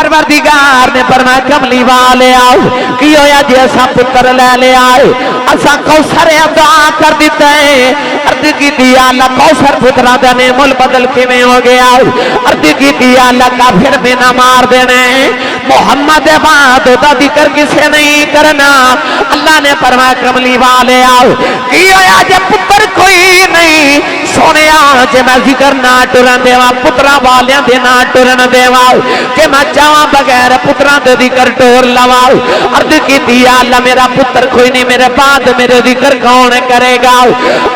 پروردگار نے فرمایا کملی والے آؤ کی ہویا جی اسا پتر لے لے آئے اسا کوثر عطا کر دیتا ہے عرض کی دیا اللہ کوثر پترہ دنے مل بدل کے میں ہو گیا عرض کی دیا اللہ کافر میں نہ مار دینے محمد بعد دا ذکر کسے نہیں کرنا اللہ نے فرمایا کملی والے آؤ کی ہویا جی پتر کوئی نہیں سونے آجے میں ذکر نہ ٹرن دیوا پترہ والیاں دے نہ ٹرن دیوا کہ میں چاہاں بغیر پترہ دے ذکر ٹور لواؤ عرض کی دیا اللہ میرا پتر کوئی نہیں میرے بعد میرے ذکر کون کرے گا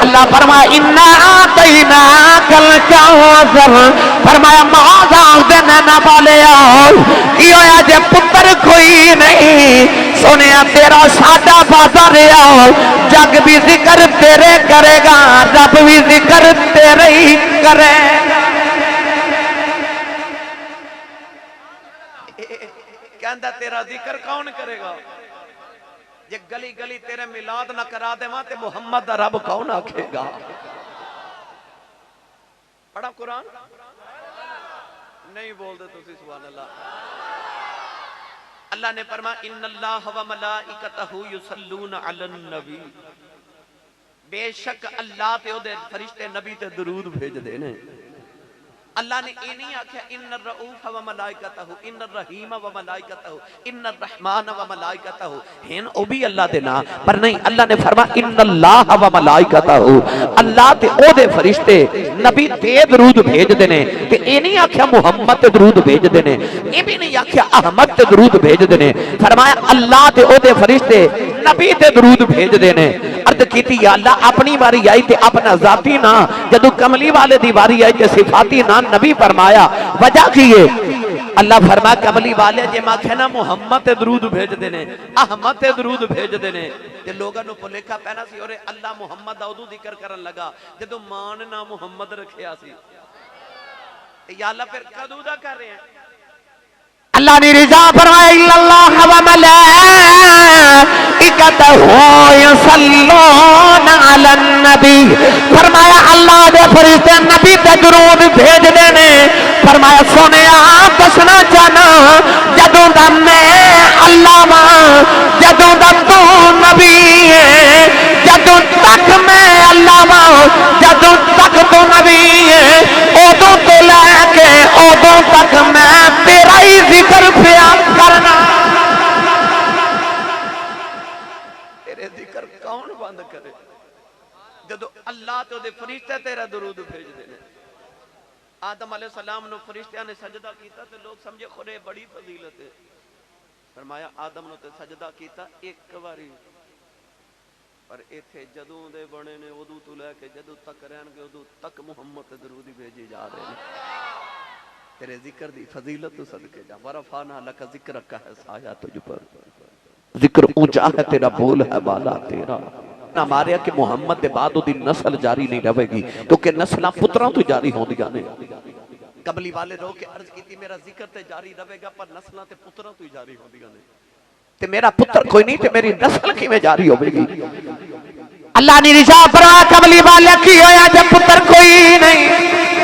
اللہ فرمایا اِنَّا آتَيْنَاكَ الْكَوْثَرَ فرمایا معاذ دینا نہ بالے آؤ کی ہویا جے پتر کوئی نہیں سونے تیرا سادہ بازار آؤ جگ بھی ذکر تیرے کرے گا رب بھی ذکر تیرے ہی کرے گا کہندہ تیرا ذکر کون کرے گا یہ گلی گلی تیرے میلاد نہ کرا دے وہاں تے محمد دا رب کون آکھے گا پڑھا قرآن نہیں بول دے تو سی سبحان اللہ اللہ نے فرمایا ان اللہ و ملائکتہ یصلون علی النبی بے شک اللہ تے او دے فرشتے نبی تے درود بھیج دینے اللہ نے یہ نہیں آکھیا ان الرؤوف و ملائکتہ ان الرحیم و ملائکتہ ان الرحمن و ملائکتہ ہین او بھی اللہ دے نا پر نہیں اللہ نے فرمایا ان اللہ و ملائکتہ اللہ تے او دے فرشتے نبی تے درود بھیج دینے تے یہ نہیں آکھیا محمد تے درود بھیج دینے یہ بھی نہیں آکھیا احمد تے درود بھیج دینے فرمایا اللہ تے او دے فرشتے نبی تے درود بھیج دینے عرض کیتی یا اللہ اپنی باری آئی تے اپنا ذاتی نا جدو کملی والے دی باری آئی تے صفاتی نا نبی فرمایا وجہ کیے اللہ فرمایا کملی والے جے ماں کہنا محمد تے درود بھیج دینے احمد تے درود بھیج دینے تے لوگاں نو پلیکھا پہنا سی اور اللہ محمد داؤدو ذکر کرن لگا جدو مان نا محمد رکھیا سی یا اللہ پھر کدو دا کر رہے ہیں اللہ نے رضا فرمایا الا اللہ و ملائکتہ یصلون علی النبی فرمایا اللہ دے فرشتے نبی تے درود بھیج دینے فرمایا سونے آپ دسنا چاہنا جدوں دا میں اللہ ماں جدوں دا تو نبی ہے جدوں تک میں اللہ ماں جدوں تک تو نبی ہے اودوں تو لے کے اودوں تک میں تیرا ہی ذکر پیا کرنا تیرے ذکر کون بند کرے جدو اللہ تو دے فرشتے تیرا درود بھیج دینے آدم علیہ السلام نو فرشتیاں نے سجدہ کیتا تو لوگ سمجھے خورے بڑی فضیلت ہے فرمایا آدم نو تے سجدہ کیتا ایک باری پر ایتھے جدوں دے بڑے نے ادو تو لے کے جدوں تک رہن گے ادو تک محمد درودی بھیجی جا رہے ہیں تیرے ذکر دی فضیلت تو صدقے جا ورفعنا لک ذکرک ہے سایہ تجھ پر ذکر اونچا ہے تیرا بول ہے بالا تیرا نہ ماریا کہ محمد دے بعد دی نسل جاری نہیں رہے گی کیونکہ نسلہ پتروں تو جاری ہوں دیا نہیں قبلی والے رو کے عرض کی تھی میرا ذکر تے جاری رہے گا پر نسلہ تے پتروں تو جاری ہوں دیا نہیں تے میرا پتر کوئی نہیں تے میری نسل کی میں جاری ہوئے گی اللہ نے رضا فرمایا قبلی والے کی ہویا جب پتر کوئی نہیں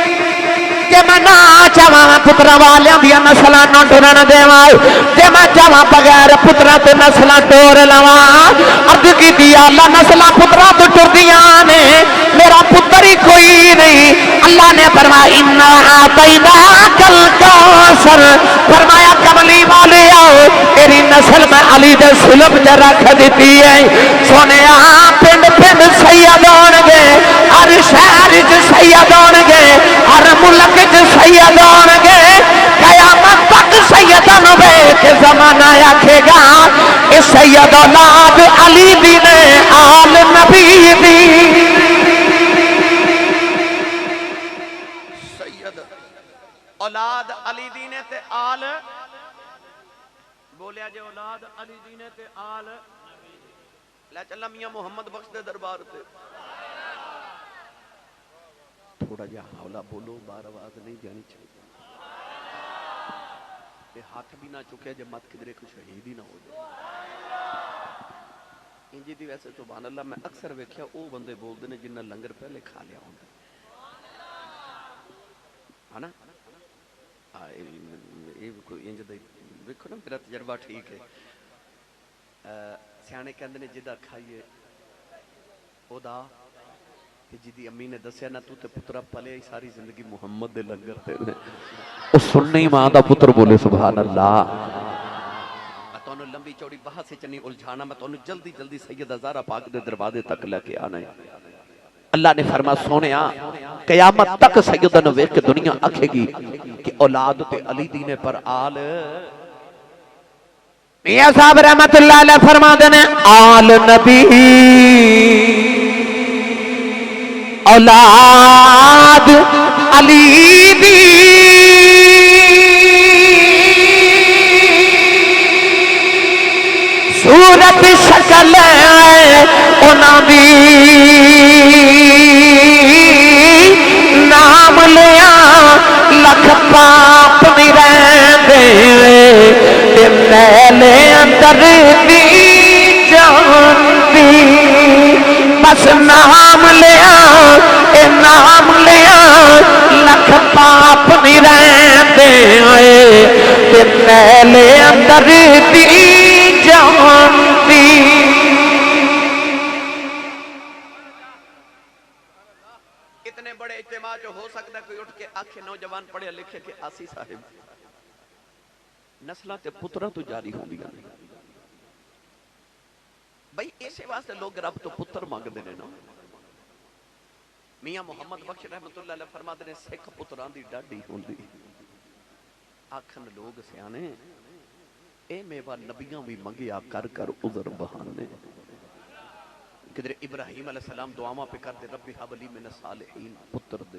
کہ میں نہ چاہاں پترہ والیاں دیا نسلہ نہ ٹورن دیواں کہ میں چاہاں بغیر پترہ تے نسلہ ٹور لواں عرض کی دیا اللہ نسلہ پترہ تو ٹور دیاں نے میرا پتر ہی کوئی نہیں اللہ نے فرمایا اِنَّا آتَيْنَاكَ الْكَوْثَرَ فرمایا کملی والے آؤ تیری نسل میں علی دے سلب جا رکھ دیتی ہے سونے پنڈ پنڈ سید ہونگے ہر شہر جو سید ہونگے ہر ملک جو سید ہونگے قیامت تک سیدان ہوئے کہ زمانہ آکھے گا اس سید اولاد علی دی نے آل نبی دی سید اولاد علی دینے تے آل بولیا جے اولاد علی دینے تے آل لے چلا میاں محمد بخش دے دربار تے تھوڑا جا حولا بولو بار آواز نہیں جانی چاہیے تے ہاتھ بھی نہ چکے جب مت کدرے کو شہید ہی نہ ہو جائے انجی دی ویسے سبحان اللہ میں اکثر ویکھیا او بندے بول دینے جنہ لنگر پہلے کھا لیا ہوں ہے نا یہ کوئی انج دے دیکھو نا میرا تجربہ ٹھیک ہے سیانے کہندے نے جدا کھائیے او دا کہ جدی امی نے دسیا نا تو تے پترا پلے ساری زندگی محمد دے لنگر تے او سننی ماں دا پتر بولے سبحان اللہ. میں تو لمبی چوڑی بحث سے چنی الجھانا میں تو جلدی جلدی سیدہ زہرا پاک دے دروازے تک لے کے آنا ہے. اللہ نے فرما سونیا قیامت تک سیدہ نو ویکھ کے دنیا آکھے گی کہ اولاد تے علی دینے پر آل. میاں صاحب رحمت اللہ علیہ فرما دینے آل نبی اولاد علی دی صورت شکل انہاں دی نام لیا لکھ پاپ نہیں رہندے میلے اندر دی جانتی بس نام لیا اے نام لیا لکھ پاپ نہیں رہندے تے میلے اندر دی جانتی. اتنے بڑے اجتماع جو ہو سکتا ہے کوئی اٹھ کے آنکھیں نوجوان پڑھے لکھے کہ آسی صاحب نسلہ تے پترہ تو جاری ہوں گیا بھئی ایسے واسطے لوگ رب تو پتر مانگ دینے نا. میاں محمد بخش رحمت اللہ علیہ فرما دینے سکھ پتران دی ڈاڈی ہوں دی آکھن لوگ سیانے اے میوہ نبیاں بھی منگیا کر کر عذر بہانے. کدھر ابراہیم علیہ السلام دعاواں پہ کر دے رب حبلی من الصالحین پتر دے.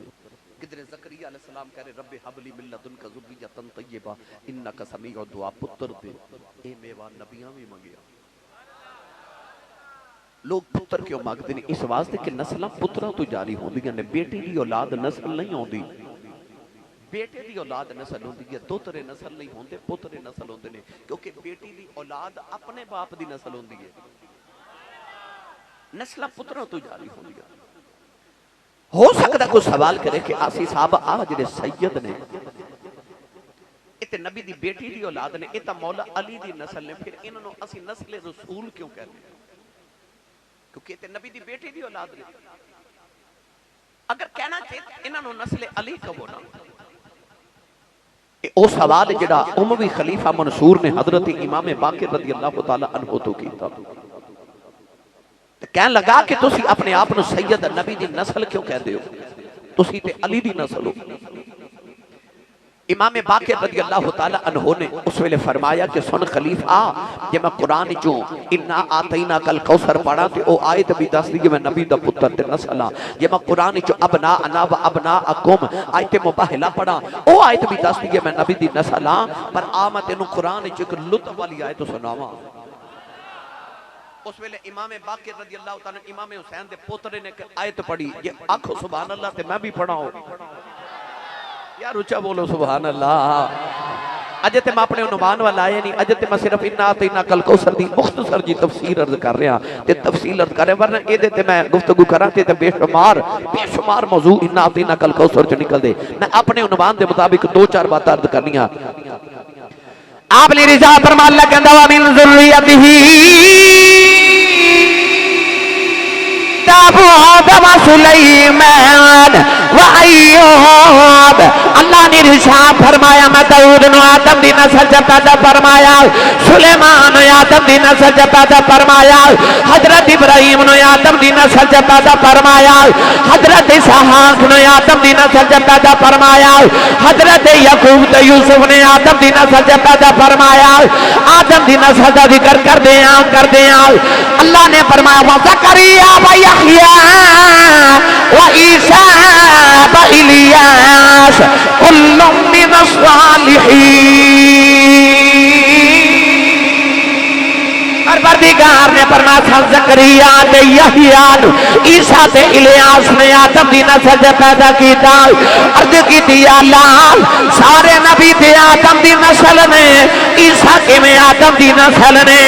کدھر زکریا علیہ السلام کہہ رہے رب حبلی من لدنک ذریۃ طیبہ انک سمیع الدعاء پتر دے. اے میوہ نبیاں بھی منگیا. لوگ پتر کیوں مانگتے ہیں؟ اس واسطے کہ نسلہ پترہ تو جاری ہوں دی یعنی بیٹی دی اولاد نسل نہیں ہوں دی. بیٹے دی اولاد نسل ہوں دی ہے دوترے نسل نہیں ہوں دے پترے نسل ہوں دے نہیں کیونکہ بیٹی دی اولاد اپنے باپ دی نسل ہوں دی ہے. نسلہ پترہ تو جاری ہوں دی ہے. ہو سکتا کوئی سوال کرے کہ آسی صاحب آج نے سید نے اتے نبی دی بیٹی دی اولاد نے اتا مولا علی دی نسل نے پھر انہوں نے اسی نسل رسول کیوں کہتے ہیں؟ کیونکہ اتے نبی دی بیٹی دی اولاد نے. اگر کہنا چاہتے انہوں نے نسل علی کا ہونا او سوال جڑا اموی خلیفہ منصور نے حضرت امام باقر رضی اللہ تعالیٰ عنہ تو کیتا کہنے لگا کہ تسی اپنے آپ نے سید نبی دی نسل کیوں کہہ دے ہو تسی تے علی دی نسل ہو. امام باقر رضی اللہ تعالیٰ عنہ نے اس ویلے فرمایا کہ سن خلیفہ جب میں قرآن جو انا آتینا کل کوثر پڑھا تے او آیت بھی دس دیئے میں نبی دا پتر تے نسلہ. جب میں قرآن جو ابنا انا و ابنا اکم آیت مباہلہ پڑھا او آیت بھی دس دیئے میں نبی دی نسلہ. پر آمد انہوں قرآن جو ایک لطف والی آیت سناوا. اس ویلے امام باقر رضی اللہ تعالیٰ امام حسین دے پوترے نے آیت پڑھی یہ آنکھو سبحان اللہ تے میں بھی پڑھا ہوں یار اچھا بولو سبحان اللہ. اجتے میں اپنے عنوان والا آئے نہیں اجتے میں صرف انا آتینا کل کوثر دی مختصر جی تفسیر عرض کر رہے ہیں تے تفصیل عرض کر رہے ہیں ورنہ اے دیتے میں گفتگو کراتے تے بے شمار موضوع انا آتینا کل کوثر جو نکل دے. میں اپنے عنوان دے مطابق دو چار بات عرض کرنی ہے. آپ نے رضا فرما اللہ کہندہ وَمِن ذُرِّيَّتِهِ داود و سلیمان و ایوب. اللہ نے ارشاد فرمایا میں داؤد نو آدم دی نسل سے پیدا فرمایا سلیمان نو آدم دی نسل سے پیدا فرمایا حضرت ابراہیم نو آدم دی نسل سے پیدا فرمایا حضرت اسحاق نو آدم دی نسل سے پیدا فرمایا حضرت یعقوب تے یوسف نے آدم دی نسل سے پیدا فرمایا. آدم دی نسل دا ذکر کر دے اللہ نے فرمایا وزکریا و یحییٰ و عیسیٰ و الیاس کل من الصالحین. پروردگار نے فرمایا زکریا تے یحییٰ عیسیٰ تے الیاس نے آدم دی نسل سے پیدا کیتا عرض کی یا اللہ سارے نبی تے آدم دی نسل نے عیسیٰ کے میں آدم دی نسل نے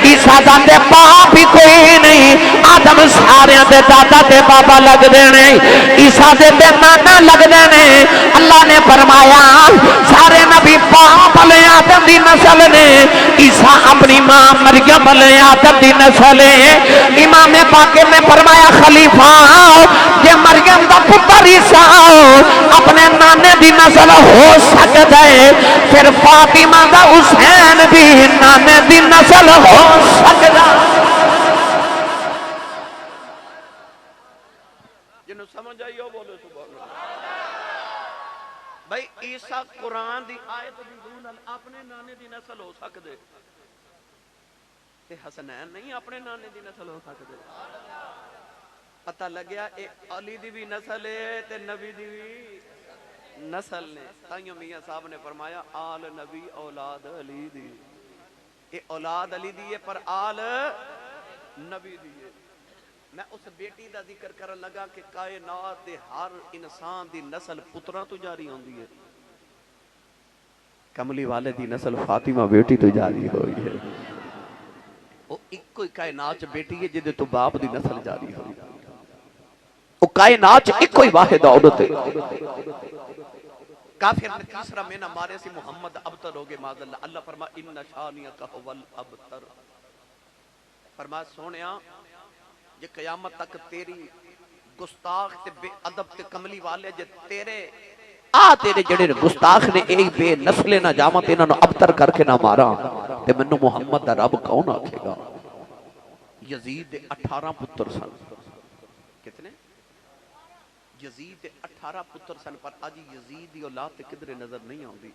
عیسیٰ دا تے باپ ہی کوئی نہیں آدم سارے تے دادا تے بابا لگ دینے عیسیٰ دے تے نانا لگ دینے اللہ نے فرمایا سارے نبی باپ لے آدم دی نسل نے عیسیٰ اپنی ماں مریم لے آدم دی نسل ہے امام پاک نے فرمایا خلیفہ یہ مریم دا پتر عیسیٰ اپنے نانے دی نسل ہو سکتا ہے پھر فاطمہ دا حسین بھی نانے دی نسل ہو سکتا جنہوں سمجھ آئیو بولو سبحان اللہ بھائی عیسیٰ قرآن دی آیت دی دونال اپنے نانے دی نسل ہو سکتے تے حسنین نہیں اپنے نانے دی نسل ہو سکتے پتہ لگیا اے علی دی بھی نسل ہے تے نبی دی بھی نسل نے تائیوں میاں صاحب نے فرمایا آل نبی اولاد علی دی اے اولاد علی دی ہے پر آل نبی دی ہے میں اس بیٹی دا ذکر کرن لگا کہ کائنات دے ہر انسان دی نسل پترہ تو جاری ہوندی ہے کملی والے دی نسل فاطمہ بیٹی تو جاری ہوئی ہے وہ ایک کوئی کائنات بیٹی ہے جدے تو باپ دی نسل جاری ہوئی وہ کائنات ایک کوئی واحد عورت ہے کافر نے تیسرا میں نہ مارے سی محمد ابتر ہوگے معاذ اللہ اللہ فرما ان شانیک هو الابتر فرما سونیا یہ قیامت تک تیری گستاخ تے بے ادب تے کملی والے جے تیرے جڑے گستاخ نے ایک بے نسلے نہ جامت انہوں نے ابتر کر کے نہ مارا تے منو محمد دا رب کون آکھے گا یزید 18 پتر سن کتنے یزید 18 پتر سن پر آج یزید دی اولاد تے کدھرے نظر نہیں آؤں دی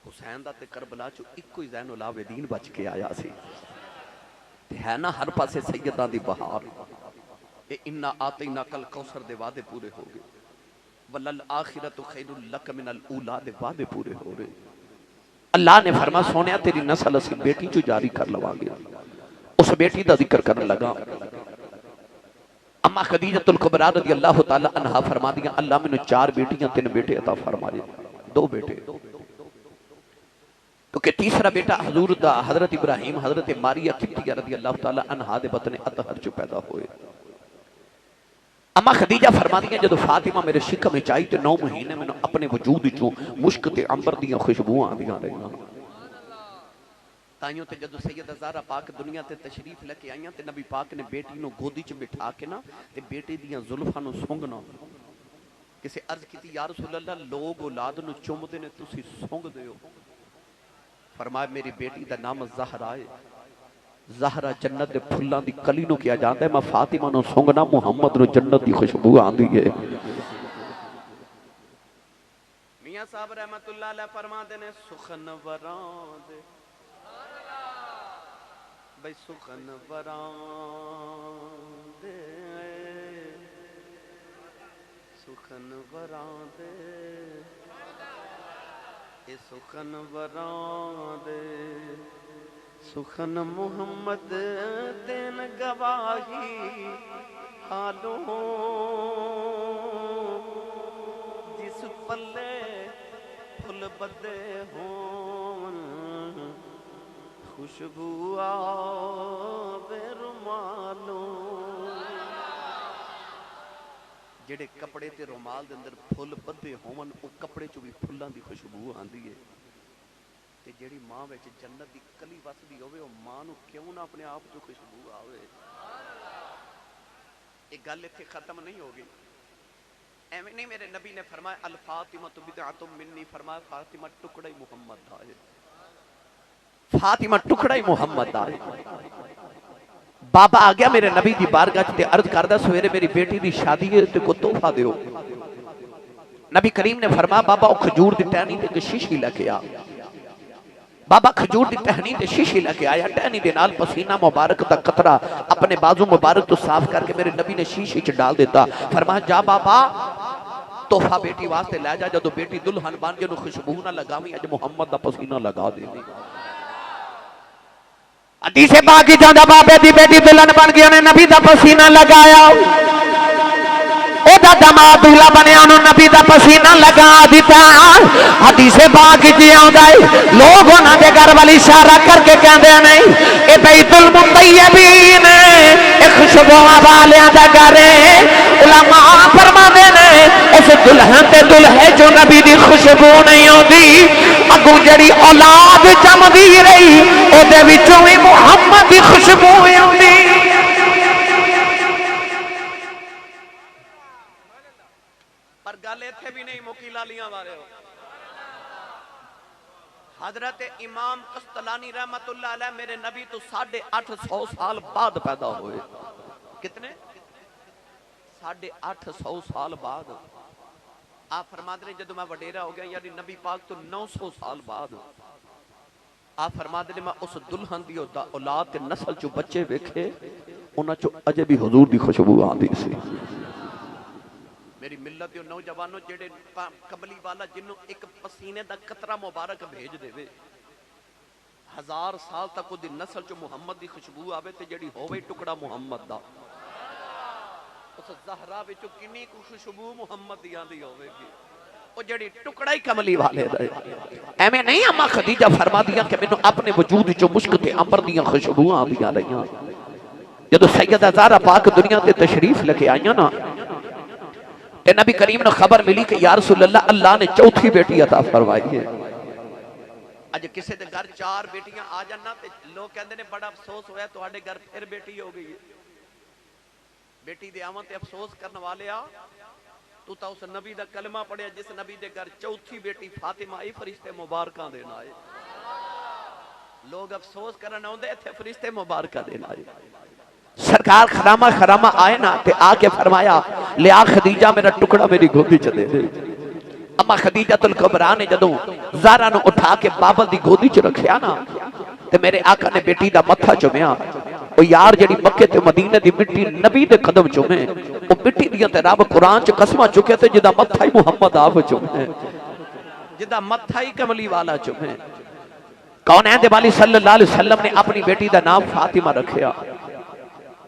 حسین دا تے کربلا چو ایک کوئی زین العابدین بچ کے آیا سی ہے نا ہر پاسے سیدہ دی بہار اے انا آتینا کل کوثر دے وعدے پورے ہو گئے وللآخرۃ خیر لک من الاولی دے وعدے پورے ہو رہے اللہ نے فرما سونیا تیری نسل اسی بیٹی چو جاری کر لوا گیا اس بیٹی دا ذکر کرنے لگا اما خدیجۃ الکبریٰ رضی اللہ تعالی عنہا فرما دیا اللہ میں نے 4 بیٹیاں 3 بیٹے عطا فرمائے 2 بیٹے تو کہ تیسرا بیٹا حضور دا حضرت ابراہیم حضرت ماریہ قبطیہ رضی اللہ تعالی عنہا دے بطن اطہر چو پیدا ہوئے اما خدیجہ فرما دیا جدو فاطمہ میرے شکم میں چاہی تے 9 مہینے میں اپنے وجود چوں مشک تے عمبر دیاں خوشبوئاں آدیاں رہیاں تائیوں تے جدو سیدہ زہرا پاک دنیا تے تشریف لے کے آئیاں تے نبی پاک نے بیٹی نو گودی چ بٹھا کے نا تے بیٹی دیاں زلفاں نو سونگنا کسے عرض کیتی یا رسول اللہ لوگ اولاد نو چوم دے نے تسی سونگ دے ہو فرمایا میری بیٹی دا نام زہرا ہے زہرا جنت دے پھلاں دی کلی نو کیا جاندا ہے میں فاطمہ نو سونگنا محمد نو جنت دی خوشبو آندی ہے میاں صاحب رحمت اللہ علیہ فرما دے نے سخن وران دے بھئی سخن وران دے سخن وران دے اے سخن وران دے سخن محمد دین گواہی حالوں جس پلے پھل بدے ہون خوشبو آوے رومالوں جڑے کپڑے تے رومال دے اندر پھل بدے ہون او کپڑے چو بھی پھلاں دی خوشبو آندی ہے تے جڑی ماں وچ جنت دی کلی وسدی ہوے او ماں نو کیوں نہ اپنے آپ تو خوشبو آوے ایک گل ایتھے ختم نہیں ہوگی ایویں نہیں میرے نبی نے فرمایا الفاطمہ بدعۃ منی فرمایا فاطمہ ٹکڑا ہی محمد دا ہے فاطمہ ٹکڑا ہی محمد دا ہے بابا آ گیا میرے نبی دی بارگاہ تے عرض کردا سویرے میری بیٹی دی شادی ہے تے کو تحفہ دیو نبی کریم نے فرمایا بابا او کھجور دی ٹہنی تے شیشی لے کے آ بابا کھجور دی ٹہنی تے شیشی لے کے آیا ٹہنی دے نال پسینہ مبارک دا قطرہ اپنے بازو مبارک تو صاف کر کے میرے نبی نے شیشی چ ڈال دیتا فرمایا جا بابا تحفہ بیٹی واسطے لے جا جدو بیٹی دلہن بن جے نو خوشبو نہ لگاویں اج محمد دا پسینہ لگا دے حدیث پاک جاندا بابے دی بیٹی دلہن بن گئی انہیں نبی دا پسینہ لگایا او دا دماد دلہا بنیا انہوں نبی دا پسینہ لگا دیتا حدیث پاک جی آندا ہے لوگ انہاں دے گھر والی اشارہ کر کے کہندے نہیں اے بیت المطیبین اے خوشبو والیاں دا گھر ہے علماء فرماندے نے اس دلہن تے دلہے جو نبی دی خوشبو نہیں ہوندی اگوں جڑی اولاد جمدی رہی او دے وچوں وی محمد دی خوشبو ہوندی پر گل ایتھے بھی نہیں مکی لالیاں والے ہو حضرت امام قسطلانی رحمت اللہ علیہ میرے نبی تو 850 سال بعد پیدا ہوئے کتنے 850 سال بعد آپ فرماتے ہیں جدو میں وڈیرا ہو گیا یعنی نبی پاک تو 900 سال بعد آپ فرماتے ہیں میں اس دلہن دی اولاد کے نسل جو بچے ویکھے انہاں چو اجے بھی حضور دی خوشبو آندی سی میری ملت دیو نوجوانوں جڑے کملی والا جنوں ایک پسینے دا قطرہ مبارک بھیج دے وے 1000 سال تک دی نسل چو محمد دی خوشبو آوے تے جڑی ہووے ٹکڑا محمد دا اس زہرا وچوں کنی کو خوشبو محمد دی آندی ہوے گی او جڑی ٹکڑا ہی کملی والے دا ایویں نہیں اما خدیجہ فرما دیا کہ مینوں اپنے وجود وچوں مشک تے عنبر دیاں خوشبوئاں آندیاں رہیاں جدوں سیدہ زہرا پاک دنیا تے تشریف لے کے آئیاں نا تے نبی کریم نے خبر ملی کہ یا رسول اللہ نے چوتھی بیٹی عطا فرمائی ہے اج کسے دے گھر 4 بیٹیاں آ جانا تے لوگ کہندے نے بڑا افسوس ہویا تواڈے گھر پھر بیٹی ہو گئی ہے بیٹی دے آواں تے افسوس کرنے والے آ تو تا اس نبی دا کلمہ پڑھیا جس نبی دے گھر چوتھی بیٹی فاطمہ آئی فرشتے مبارکاں دینا آئے لوگ افسوس کرنا ہوندے ایتھے فرشتے مبارکاں دینا آئے سرکار خرامہ آئے نا تے آ کے فرمایا لیا خدیجہ میرا ٹکڑا میری گودی چ دے دے اما خدیجہ الکبریٰ نے جدوں زہرا نو اٹھا کے بابل دی گودی چ رکھیا نا تے میرے آقا نے بیٹی دا متھا چومیا او یار جڑی مکے تے مدینے دی مٹی نبی دے قدم چومے او مٹی دیاں تے رب قرآن چ قسماں چکے تے جدا متھا ہی محمد آپ چومے جدا متھا ہی کملی والا چومے کونین دے والی صلی اللہ علیہ وسلم نے اپنی بیٹی دا نام فاطمہ رکھیا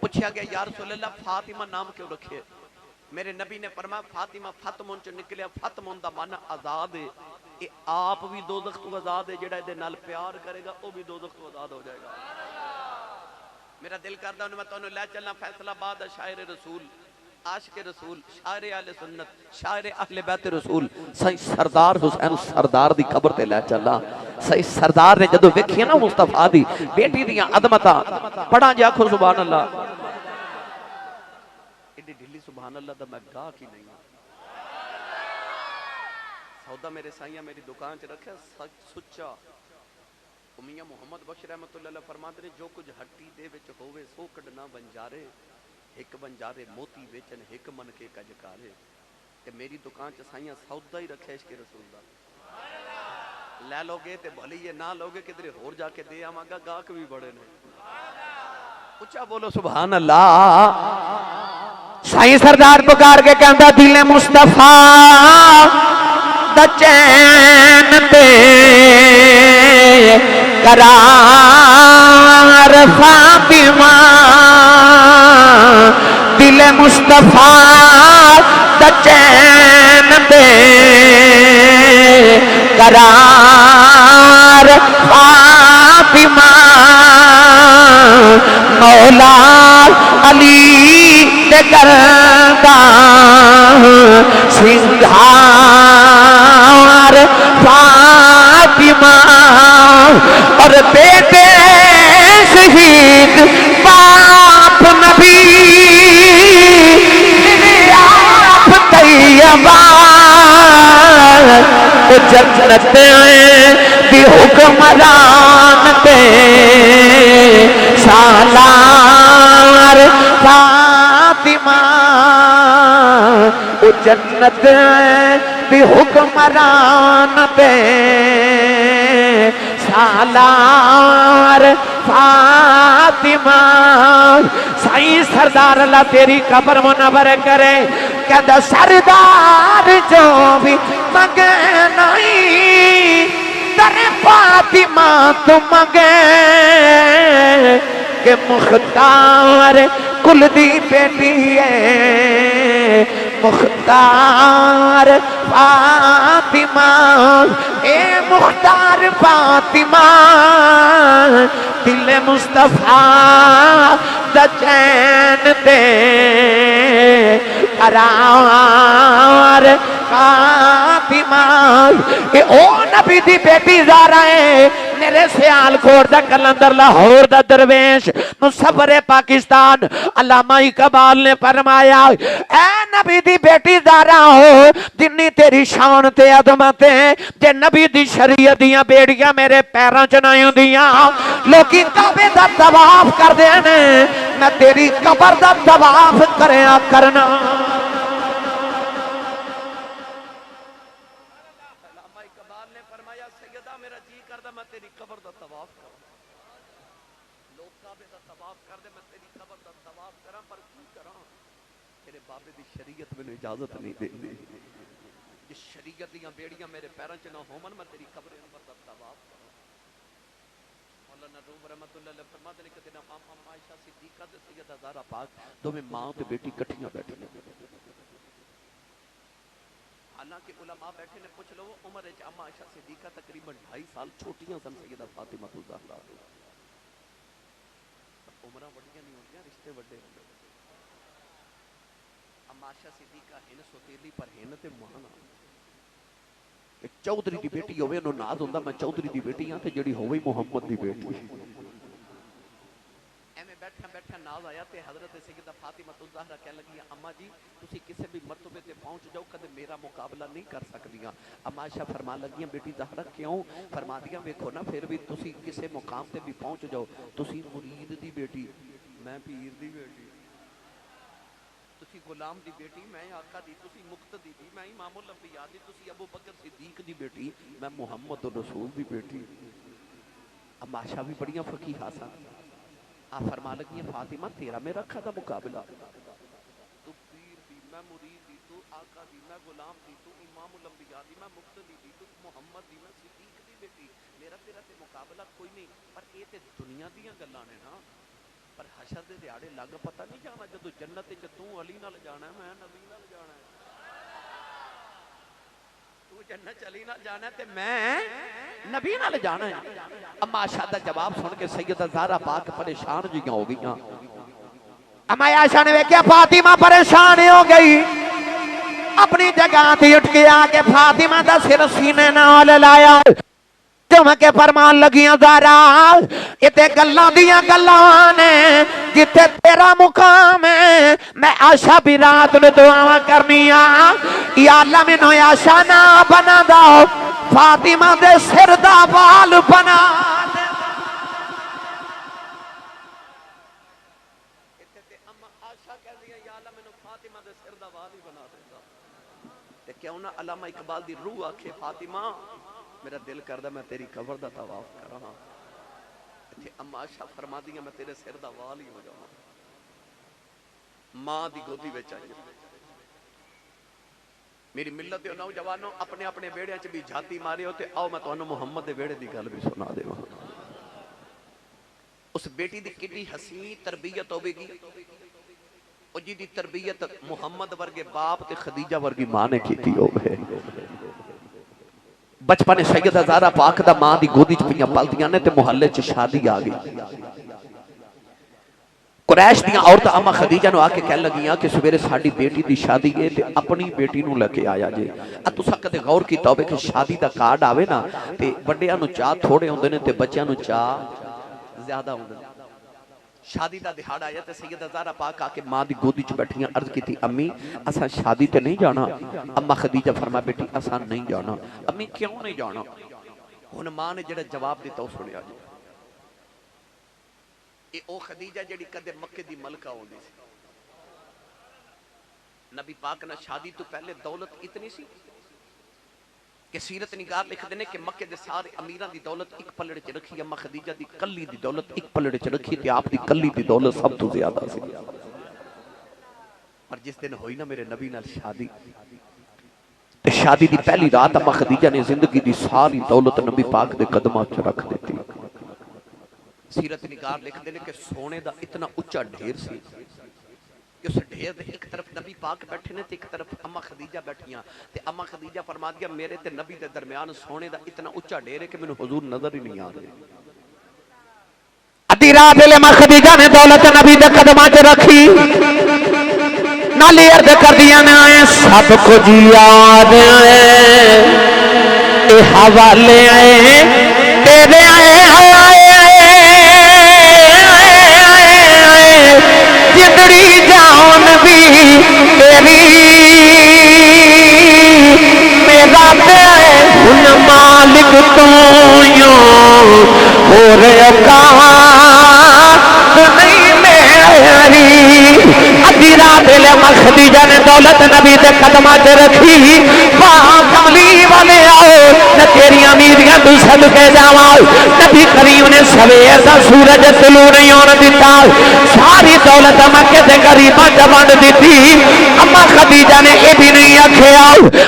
پوچھا گیا یا رسول اللہ فاطمہ نام کیوں رکھے میرے نبی نے فرمایا فاطمہ فتمون چ نکلیا فتمون دا معنی آزاد ہے اے آپ بھی دوزخ تو آزاد ہے جڑا دے نال پیار کرے گا او بھی دوزخ تو آزاد ہو جائے گا میرا دل کردا ہوں میں تانوں لے چلنا فیصلہ آباد شاعر رسول عاشق رسول شاعر اہل سنت شاعر اہل بیت رسول سائیں سردار حسین سردار دی قبر تے لے چلا سائیں سردار نے جدو ویکھی نا مصطفیٰ دی بیٹی دیاں عظمتاں پڑھا جا کھو سبحان اللہ ایڈی ڈھلی سبحان اللہ دا میں گاہ کی نہیں سودا میرے سائیاں میری دکان چ رکھے سچا میاں محمد بخش رحمت اللہ علیہ فرماتے ہیں جو کچھ ہٹی دے وچ ہووے سو کڈنا بنجارے ایک بنجارے موتی ویچن ایک من کے کج کارے تے میری دکان چ سائیاں سودا ہی رکھے عشق رسول دا لے لوگے تے بھلی یہ نہ لوگے کدھر ہور جا کے دے آواں گا گاہک بھی بڑے نے اچھا بولو سبحان اللہ سائیں سردار پکار کے کہندا دل مصطفیٰ دا چین تے قرار فاطمہ دل مصطفیٰ دا چین دے قرار فاطمہ مولا علی دے کردہ سنگھار فاطمہ اور بیٹے شہید باپ نبی آپ طیبہ جنت دی حکمران تے سالار فاطمہ جنت دی حکمران تے سالار فاطمہ سائیں سردار اللہ تیری قبر منور کرے کہتا سردار جو بھی مگے نہیں در فاطمہ تو مگے کہ مختار کل دی بیٹی ہے مختار فاطمہ اے مختار فاطمہ دل مصطفیٰ دا چین دے قرار فاطمہ کہ او نبی دی بیٹی زہرا ہے میرے سیال کوٹ دا کلندر لاہور دا درویش مصور پاکستان علامہ اقبال نے فرمایا اے نبی دی بیٹی زہرا ہو جنی تیری شان تے عظمت ہے جے نبی دی شریعت دیاں بیڑیاں میرے پیراں چ نہ ہوندیاں لوکی کعبے دا طواف کر دے نے میں تیری قبر دا طواف کریا کرنا اجازت نہیں دے دی جس شریعت دیاں بیڑیاں میرے پیراں چ نہ ہومن میں تیری قبر انور دا طواف کروں مولانا روم رحمت اللہ علیہ فرماتے ہیں کہ دن امام عائشہ صدیقہ تے سیدہ زہرا پاک دونوں ماں تے بیٹی کٹھیاں بیٹھی حالانکہ علماء بیٹھے نے پوچھ لو عمر وچ اما عائشہ صدیقہ تقریباً 2.5 سال چھوٹیاں سن سیدہ فاطمہ الزہرا عمراں وڈیاں نہیں ہوندیاں رشتے وڈے ہوندے عائشہ صدیقہ ہن سوتیلی پر ہن تے مانا ایک چودھری دی بیٹی ہوئے انہوں ناز ہوندا میں چودھری دی بیٹی ہاں تے جڑی ہوئی محمد دی بیٹی ایویں بیٹھا ناز آیا تے حضرت سیدہ فاطمہ الزہرا کہنے لگی اما جی تسی کسے بھی مرتبے تے پہنچ جاؤ کدے میرا مقابلہ نہیں کر سکدیاں اما عائشہ فرما لگیاں بیٹی زہرا کیوں فرما دیاں ویکھو نا پھر بھی تسی کسے مقام تے بھی پہنچ جاؤ تسی مرید دی بیٹی میں پیر دی بیٹی تسی غلام دی بیٹی میں آقا دی تسی مقتدی دی میں امام الانبیاء دی تسی ابو بکر صدیق دی بیٹی میں محمد رسول دی بیٹی اب عائشہ بھی بڑیاں فقیہہ سن آپ فرما لگی فاطمہ تیرا میرا کھدا مقابلہ تو پیر دی میں مرید دی تو آقا دی میں غلام دی تو امام الانبیاء دی میں مقتدی دی تو محمد دی میں صدیق دی بیٹی میرا تیرا تے مقابلہ کوئی نہیں پر یہ تے دنیا دیاں گلاں نے نا پر حشر دے دیاڑے لگ پتہ نہیں جانا جدو جنت وچ تو علی نال جانا ہے میں نبی نال جانا ہے تو جنت علی نال جانا ہے تے میں نبی نال جانا ہے اما عائشہ دا جواب سن کے سیدہ زہرا پاک پریشان جیاں ہو گئیاں اما عائشہ نے دیکھا فاطمہ پریشان ہو گئی اپنی جگہ تے اٹھ کے آ کے فاطمہ دا سر سینے نال لایا کے فرمان لگیاں زہرا اتے گلاں دیاں گلاں نے جتے تیرا مقام ہے میں عائشہ بھی رات میں دعا کرنیاں یا اللہ مینوں عائشہ نہ بنا دا فاطمہ دے سر دا بال بنا دے تے اما عائشہ کہہ دیا یا اللہ مینوں فاطمہ دے سر دا بال ہی بنا دے تے کیوں نہ علامہ اقبال دی روح آکھے فاطمہ میرا دل کردہ میں تیری قبر دا طواف کر رہا تھے اما عائشہ فرما دیا میں تیرے سر دا وال ہی ہو جاؤں ماں دی گودی وچ آئی میری ملت دے نوجوانوں اپنے اپنے بیڑے چ بھی جھاتی مارے ہوتے آؤ میں تانوں محمد دے بیڑے دی گل بھی سنا دے اس بیٹی دی کڈی حسین تربیت ہوے گی او جی دی تربیت محمد ورگے باپ تے خدیجہ ورگی ماں نے کیتی ہوے بچپن سیدہ زہرا پاک دا ماں دی گودی چ پیاں پلدیاں نے تے محلے چ شادی آ گئی قریش دیاں عورتاں اما خدیجہ نو آ کے کہن لگیاں کہ سویرے ساڈی بیٹی دی شادی ہے تے اپنی بیٹی نو لے کے آیا جے تساں کدے غور کیتا ہوے کہ شادی دا کارڈ آوے نا تے بڑیاں نو چاہ تھوڑے ہوندے نے تے بچیاں نو چاہ زیادہ ہوندے نے شادی دا دہاڑا آیا تے سیدہ زہرا پاک آ کے ماں دی گودی چ بیٹھیاں عرض کی تھی امی اساں شادی تے نہیں جانا اما خدیجہ فرما بیٹی اساں نہیں جانا امی کیوں نہیں جانا ہن ماں نے جڑا جواب دیتا او سنیا جی اے او خدیجہ جڑی کدے مکے دی ملکہ ہوندی سی نبی پاک نے شادی تو پہلے دولت اتنی سی کہ سیرت نگار لکھ دینے کہ مکے دے سارے امیران دی دولت ایک پلڑے چ رکھی اما خدیجہ دی کلی دی دولت ایک پلڑے چ رکھی تے آپ دی کلی دی دولت سب تو زیادہ سی اور جس دن ہوئی نا میرے نبی نال شادی تے شادی دی پہلی رات اما خدیجہ نے زندگی دی ساری دولت نبی پاک دے قدماں چ رکھ دیتی سیرت نگار لکھتے ہیں کہ سونے دا اتنا اچھا ڈھیر سی کہ اس ڈھیر دے ایک طرف نبی پاک بیٹھے نے تے ایک طرف اما خدیجہ بیٹھیاں تے اما خدیجہ فرما دیا میرے تے نبی دے درمیان سونے دا اتنا اچھا ڈھیر ہے کہ میں حضور نظر ہی نہیں آ رہے. ادھی رات ویلے ماں خدیجہ نے دولت نبی دے قدماں چ رکھی نالی عرض کر دیا نے سب کچھ یاد آئے اے حوالے آئے تیرے جدڑی جان بھی تیری میرا دے ان مالک تو یوں ہو رہے نہیں میری. ادھی رات ویلے ماں خدیجہ نے دولت نبی دے قدماں چ رکھی وہاں کملی والے آؤ نہ تیری امیریاں تو صدقے جاواں. نبی کریم نے سویر دا سورج طلوع نہیں ہونے دیتا ساری دولت مکے دے غریباں چ ونڈ دتی. اما خدیجہ نے یہ بھی نہیں آکھیا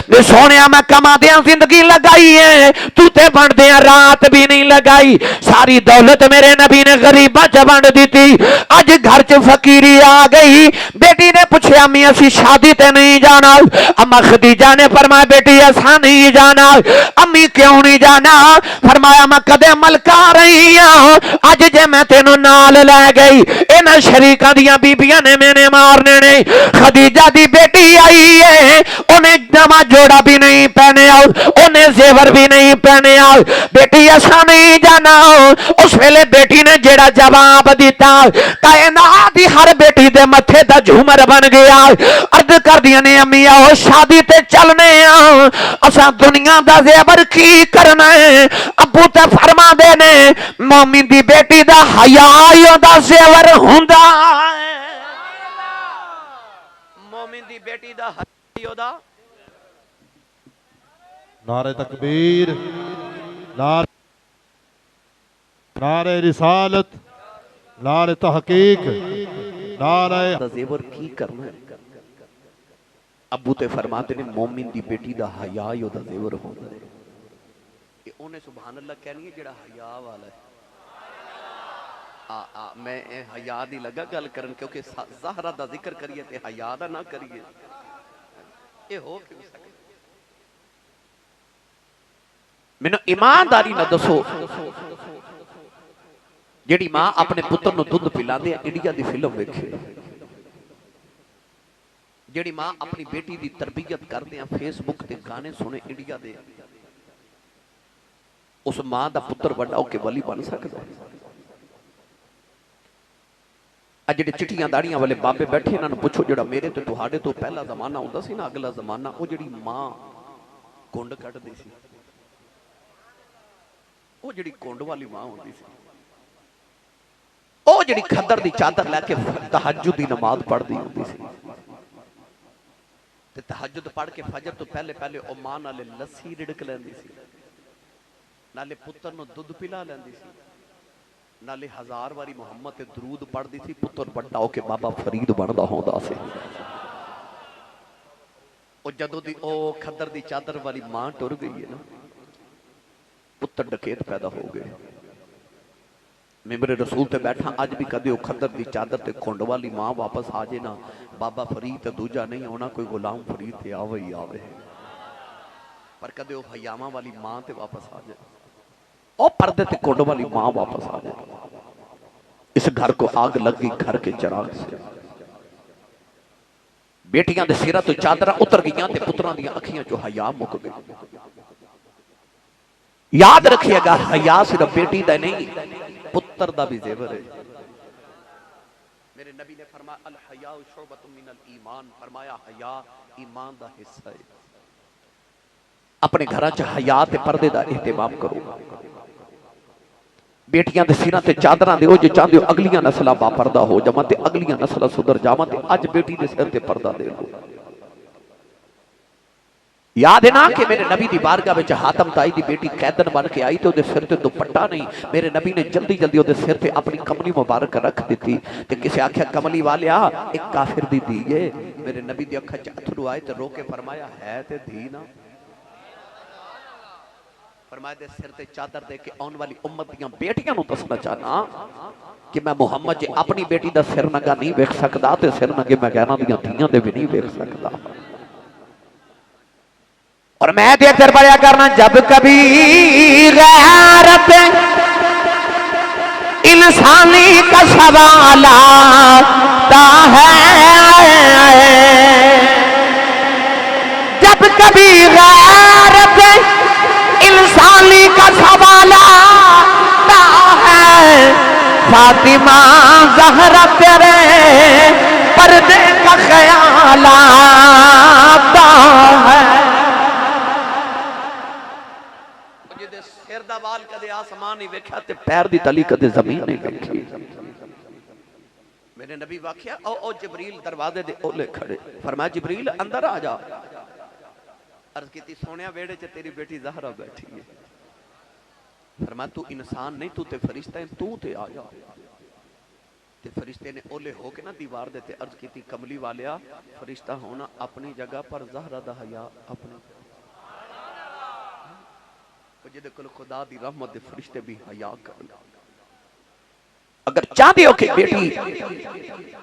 میں سونیا میں کما دیاں زندگی لگائی ہے تو تے ونڈ دیاں رات بھی نہیں لگائی. ساری دولت میرے نبی نے غریباں چ ونڈ دتی. اج گھر چ فقیری آ گئی. بیٹی نے پوچھا امی اسی شادی تے نہیں جانا. اما خدیجہ نے فرمایا بیٹی ایسا نہیں جانا. امی کیوں نہیں جانا؟ فرمایا میں کدے ملکا رہی ہوں اج جے میں تینوں نال لے گئی انہاں شریکاں دیاں بیبیاں نے میں نے مارنے نے. خدیجہ دی بیٹی آئی ہے انہیں نواں جوڑا بھی نہیں پہنے آؤ انہیں زیور بھی نہیں پہنے آؤ. بیٹی ایسا نہیں جانا. اس ویلے بیٹی نے جیڑا جواب دیتا کائنات دی ہر بیٹی دے متھے دا جھومر بن گیا. عرض کر دیا نے امی آؤ شادی تے چلنے آؤ اساں دنیا دا زیور کی کرنا ہے. ابو تے فرما دے نے مومن دی بیٹی دا حیا دا زیور ہوندا ہے. مومن دی بیٹی دا حیا دا نعرہ تکبیر نعرہ رسالت نعرہ تحقیق نعرہ دا زیور کی کرنا ہے. ابو تے فرماتے نے مومن دی بیٹی دا حیا دا زیور ہوندا ہے. یہ انہیں سبحان اللہ کہنی ہے جڑا حیا والا ہے. میں حیا دی لگا گل کرن کیونکہ زہرہ دا ذکر کریے تے حیا دا نہ کریے یہ ہو کیوں سکے. میں ایمانداری نہ دسو جیڑی ماں اپنے پتر نو دودھ پلاندے انڈیا دی فلم ویکھے جیڑی ماں اپنی بیٹی دی تربیت کردے ہیں فیس بک تے گانے سنے انڈیا دے اس ماں دا پتر بڑا ہو کے ولی بن سکتا ہے. جڑے چٹیاں داڑیاں والے بابے بیٹھے انہاں نوں پوچھو جڑا میرے تے تہاڈے تو پہلا زمانہ ہوندا سی نا اگلا زمانہ او جڑی ماں کونڈ کٹ دی سی او جڑی کونڈ والی ماں ہوندی سی او جڑی کھدر دی چادر لے کے تہجد دی نماز پڑھ دی ہوندی سی تے تہجد پڑھ کے فجر تو پہلے پہلے او ماں نالے لسی رڑک لیندی سی نالے پتر نو دودھ پلا لیندی سی نالے 1000 واری محمد تے درود پڑھ دی سی. پتر بڑا ہو کے بابا فرید بندا ہوندا سی. او جدو دی او کھدر دی چادر والی ماں ٹر گئی ہے نا پتر ڈکیت پیدا ہو گئے. ممبر رسول تے بیٹھا اج بھی کدے او کھدر دی چادر تے کھنڈ والی ماں واپس آ جے نا بابا فرید تے دوجا نہیں ہونا کوئی غلام فرید تے آوے ہی آوے پر کدے او حیامہ والی ماں تے واپس آ جائے او پردے تے کھنڈ والی ماں واپس آ جائے. اس گھر کو آگ لگ گئی گھر کے چراغ سے. بیٹیاں دے سیرہ تو چادرہ اتر گئیاں تے پتران دیاں اکھیاں جو حیا مک گئی. یاد رکھیے گا حیا صرف بیٹی دا نہیں پتر دا بھی زیور ہے. میرے نبی نے فرمایا الحیاء شعبۃ من الایمان فرمایا حیا ایمان دا حصہ ہے. اپنے گھراں چ حیا تے پردے دا اہتمام کرو. بیٹیاں دے سیراں تے چادراں دے او جو چاہندے ہو اگلیاں نسلاں با پردہ ہو جاواں تے اگلیاں نسلاں سدھر جاواں تے اج بیٹی دے سر تے پردہ دے لو. یاد ہے نا کہ میرے نبی دی بارگاہ وچ حاتم تائی دی بیٹی قیدن بن کے آئی تے او دے سر تے دوپٹہ نہیں میرے نبی نے جلدی جلدی او دے سر تے اپنی کملی مبارک رکھ دتی تے کسے آکھیا کملی والیا ایک کافر دی دھی ہے. میرے نبی دی اکھاں چ اتھرو آئے تے رو کے فرمایا ہے تے دھی نا فرمایا دے سر تے چادر دے کے آن والی امت دیاں بیٹیاں نو دسنا چاہنا کہ میں محمد جی اپنی بیٹی دا سر نگا نہیں ویکھ سکدا تے سر نگے میں کہنا دیاں دھیاں دے بھی نہیں ویکھ سکدا اور میں تے اکثر پڑھیا کرنا جب کبھی غیرت انسانی کا سوال آتا ہے جب کبھی غیرت انسانی کا سوال آتا ہے فاطمہ زہرا تیرے پردے کا خیال آتا ہے جدے سر دا وال کدے آسمان نہیں ویکھیا تے پیر دی تلی کدے زمین نہیں ویکھی میرے نبی واقعہ او جبریل دروازے دے اولے کھڑے فرمایا جبریل اندر آ جا عرض کی تھی سونیا ویڑے چے تیری بیٹی زہرا بیٹھی ہے فرمایا تو انسان نہیں تو تے فرشتہ ہے تو تے آ جا تے فرشتے نے اولے ہو کے نا دیوار دیتے عرض کی تھی کملی والیا فرشتہ ہونا اپنی جگہ پر زہرا دا حیا اپنی جدے کل خدا دی رحمت دے فرشتے بھی حیا کر اگر چاہتے ہو کہ بیٹی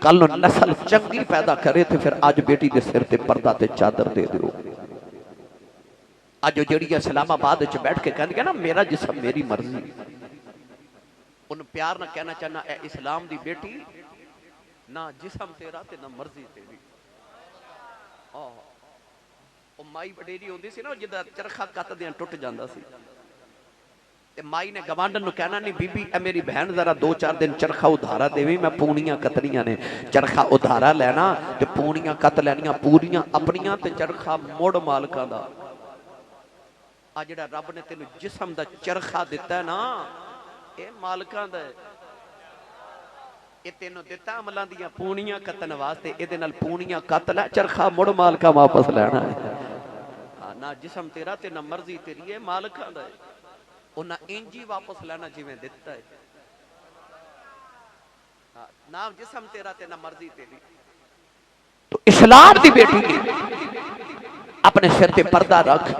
کل نسل چنگی پیدا کرے تو پھر آج بیٹی دے سر تے پردہ تے چادر دے دیو آج جو جڑی اسلام آباد چ بیٹھ کے کہنے گا نا میرا جسم میری مرضی ان پیار نہ کہنا چاہنا اے اسلام دی بیٹی نہ جسم تیرا تے نہ مرضی تیری او مائی وڈیری ہوندی سی نا جدا چرخا کت دیاں ٹوٹ جاندا سی تے مائی نے گوانڈن نو کہنا نہیں بی بی اے میری بہن ذرا 2-4 دن چرخا ادھارا دیوی میں پونیاں کتنیاں نے چرخا ادھارا لینا تے پونیاں کت لینیاں پوریاں اپنیاں تے چرخا موڑ مالکاں دا آ جڑا رب نے تینو جسم دا چرخا دیتا ہے نا اے مالکاں دا ہے اے تینو دیتا عملاں دیاں پونیاں کتن واسطے اے دے نال پونیاں کت لے چرخا موڑ مالکاں واپس لینا ہے نہ جسم تیرا تے نہ مرضی تیری ہے مالکاں دا ہے نہ انجی واپس لینا جی میں دیتا ہے نہ جسم تیرا تے نہ مرضی تیری تو اسلام دی بیٹی نے اپنے سر تے پردہ رکھ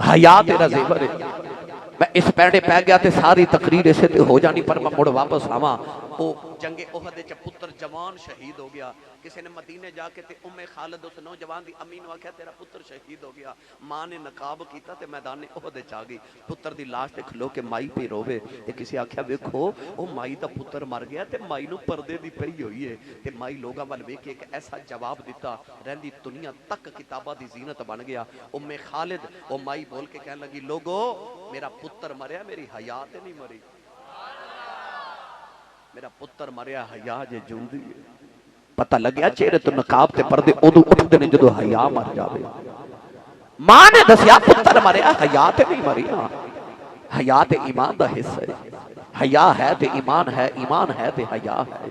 حیا تیرا زیور ہے میں اس پیڑے پہ گیا تے ساری تقریر اسے تے ہو جانی پر میں مڑ واپس آواں او جنگ احد وچ پتر جوان شہید ہو گیا کسی نے مدینے جا کے تے ام خالد اس نوجوان دی امی نو آکھیا تیرا پتر شہید ہو گیا ماں نے نقاب کیتا تے میدان احد وچ آ گئی پتر دی لاش تے کھلو کے مائی پہ روے تے کسی آکھیا ویکھو او مائی دا پتر مر گیا تے مائی نو پردے دی پئی ہوئی ہے تے مائی لوگاں ول ویکھ کے ایک ایسا جواب دیتا رہندی دنیا تک کتاباں دی زینت بن گیا ام خالد او مائی بول کے کہنے لگی لوگو میرا پتر مریا میری حیا تے نہیں مری میرا پتر مریا حیا جے جوندی ہے پتہ لگیا چہرے تو نقاب تے پردے اودو اٹھدے نے جدو حیا مر جاوے ماں نے دسیا پتر مریا حیا تے نہیں مری حیا تے ایمان دا حصہ ہے حیا ہے تے ایمان ہے تے حیا ہے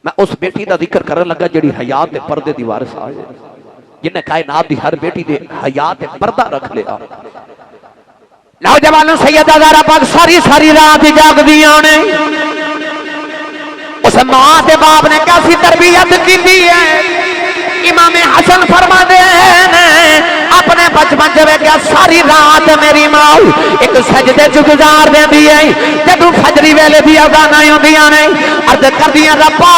میں اس بیٹی دا ذکر کرن لگا جڑی حیا تے پردے دی وارث آئے جن نے کائنات دی ہر بیٹی دے حیا تے پردہ رکھ لیا نوجوانوں سیدہ زہرا پاک ساری رات جاگ دیاں نے اس ماں دے باپ نے کیسی تربیت کی دی ہے امام حسن فرما دے اپنے بچپن جوے کیا ساری رات میری ماں ایک سجدے چ گزار دے دی ہے جدو فجری ویلے دی اذان آئی ہوندیاں نے عرض کردیاں ربا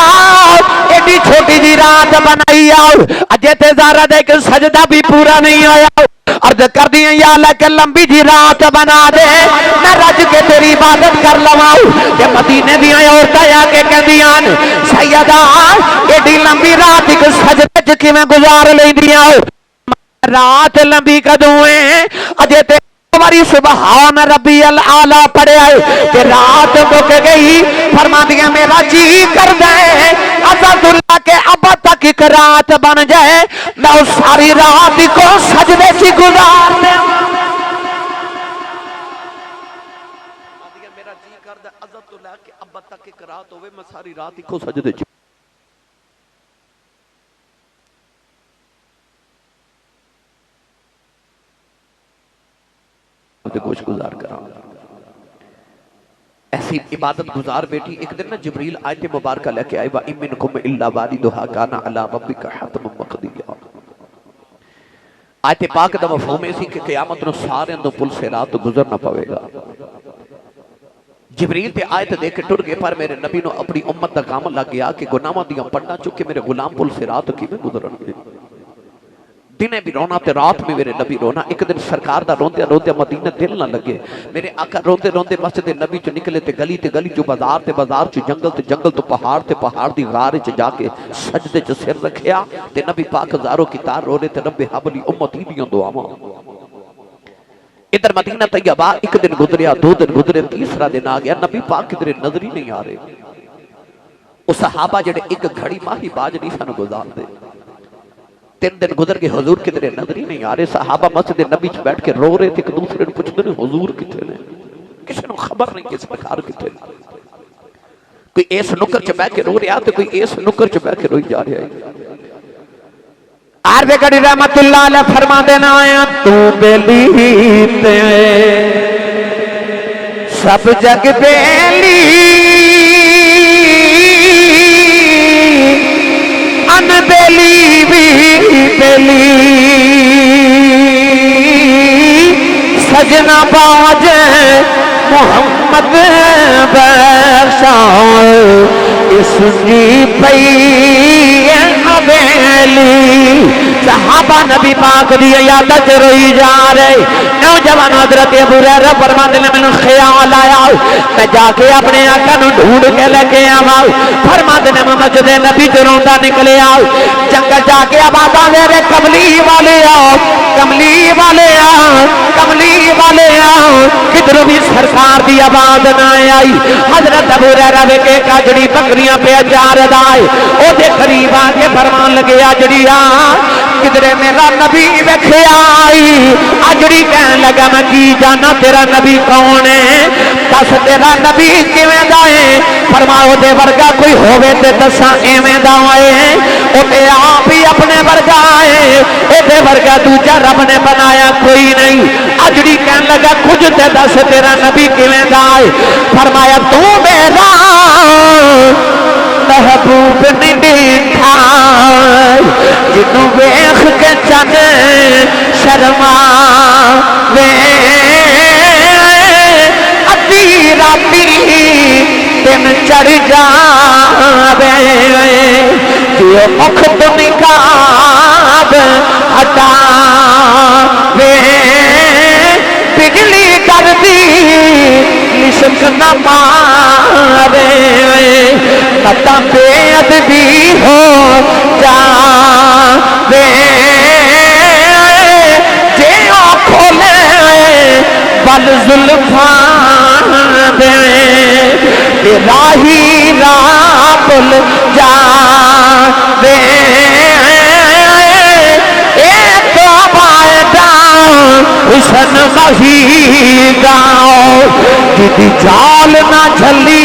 ایڈی چھوٹی جی رات بنائی آؤ اجے تے زہرا دے ایک سجدہ بھی پورا نہیں آیا عرض کر دیا یا اللہ کہ لمبی جی رات بنا دے میں رج کے تیری عبادت کر لواؤں کہ مدینے دیاں عورتیں آ کے کہندیاں سیدہ ایڈی لمبی رات ایک سجدے چ کیویں گزار لیندیاں رات لمبی کدوں ہے اجے تے ہماری سبحان ربی الاعلی پڑھے آئے کہ رات مک گئی فرما دیا میرا جی کر دے عزت اللہ کے اب تک ایک رات بن جائے میں اس ساری رات کو سجدے سے گزار دے میرا جی کر دے عزت اللہ کے اب تک ایک رات ہوئے میں ساری رات کو سجدے سے گوش گزار کرا ایسی عبادت گزار بیٹی ایک دن نا جبریل آیت مبارکہ لے کے آئے وَإِمِّنْكُمْ إِلَّا وَارِدُهَا كَانَ عَلَى رَبِّكَ حَتْمًا مَقْضِيًّا آیت پاک دا مفہوم اسی کہ قیامت نو سارے اندو پل سے رات گزرنا پوے گا. جبریل تے آیت دے کے ٹر گئے، پر میرے نبی نو اپنی امت دا کام لگ گیا کہ گناہاں دیاں پڑھنا چکے میرے غلام پل سے رات کی میں گزرن گے. دنے بھی رونا تے رات میں میرے نبی رونا. ایک دن سرکار دا روندے روندے مدینہ دل نہ لگے. میرے آقا روندے روندے مسجد نبی چ نکلے تے گلی چ بازار تے بازار چ جنگل تے جنگل تو پہاڑ تے پہاڑ دی غار چ جا کے سجدے چ سر رکھیا تے نبی پاک زارو کی تار رو رہے تے رب حبلی امتی دیاں دعاواں. ادھر مدینہ طیبہ ایک دن گزریا، دو دن گزرے، تیسرا دن آ گیا، نبی پاک کدھر نظر ہی نہیں آ رہے. وہ صحابہ جڑے ایک گھڑی ماہی باج نہیں سانو گزار دے. 3 دن گزر کے حضور کدھر نظر ہی نہیں آ رہے. صحابہ مسجد نبی چ بیٹھ کے رو رہے تھے، ایک دوسرے نے پوچھتے ہیں حضور کتنے نے؟ کسی نے خبر نہیں کہ سرکار کتنے نے. کوئی اس نکر چ بیٹھ کے رو رہا تے کوئی اس نکر چ بیٹھ کے روئی جا رہا ہے. عرب کڑی رحمت اللہ علیہ فرما دینا آیا تو بیلی تے سب جگ بیلی ان بیلی بھی بیلی سجنا باج محمد بخشا اس کی پئی حویلی. صحابہ نبی پاک دی عیادت روئی جا رہے. نوجوان حضرت ابو ہریرہ فرماتے ہیں میں خیال آیا میں جا کے اپنے آقا نو ڈھونڈ کے لے کے آواں. فرماتے ہیں میں مسجد نبی چ روندا نکلے آؤ جنگل جا کے آواز میرے کملی والے آؤ کملی والے آؤ کملی والے آؤ. کدھر بھی سرکار دی آواز نہ آئی. حضرت ابو ہریرہ ویکھے کاجڑی بکریاں پہ چار دائے او دے قریب آ کے فرمان لگے اجڑی آ کدھر میرا نبی ویکھے آئی. اجڑی کہنے لگا میں کی جانا تیرا نبی کون ہے؟ دس تیرا نبی کیویں دا ہے؟ فرماؤ دے ورگا کوئی ہووے تے دساں ایویں دا ہے. او تے آپ ہی اپنے ورگا ہے، اے دے ورگا دوجا رب نے بنایا کوئی نہیں. اجڑی کہنے لگا کچھ تے دس تیرا نبی کیویں دا ہے؟ فرمایا تو میرا محبوب نہیں دیکھا جنوں ویکھ کے چن شرما وے ادھی راتی دن چڑھ جاوے جو مکھ تو نقاب ہٹاوے بجلی کردی لشک نہ مارے پتہ بے ادبی ہو جاوے جے کھولے بل زلفاں دے راہی راہ بل جاوے اے تو بائدہ حسن مہیدہ جدی جال نہ جھلی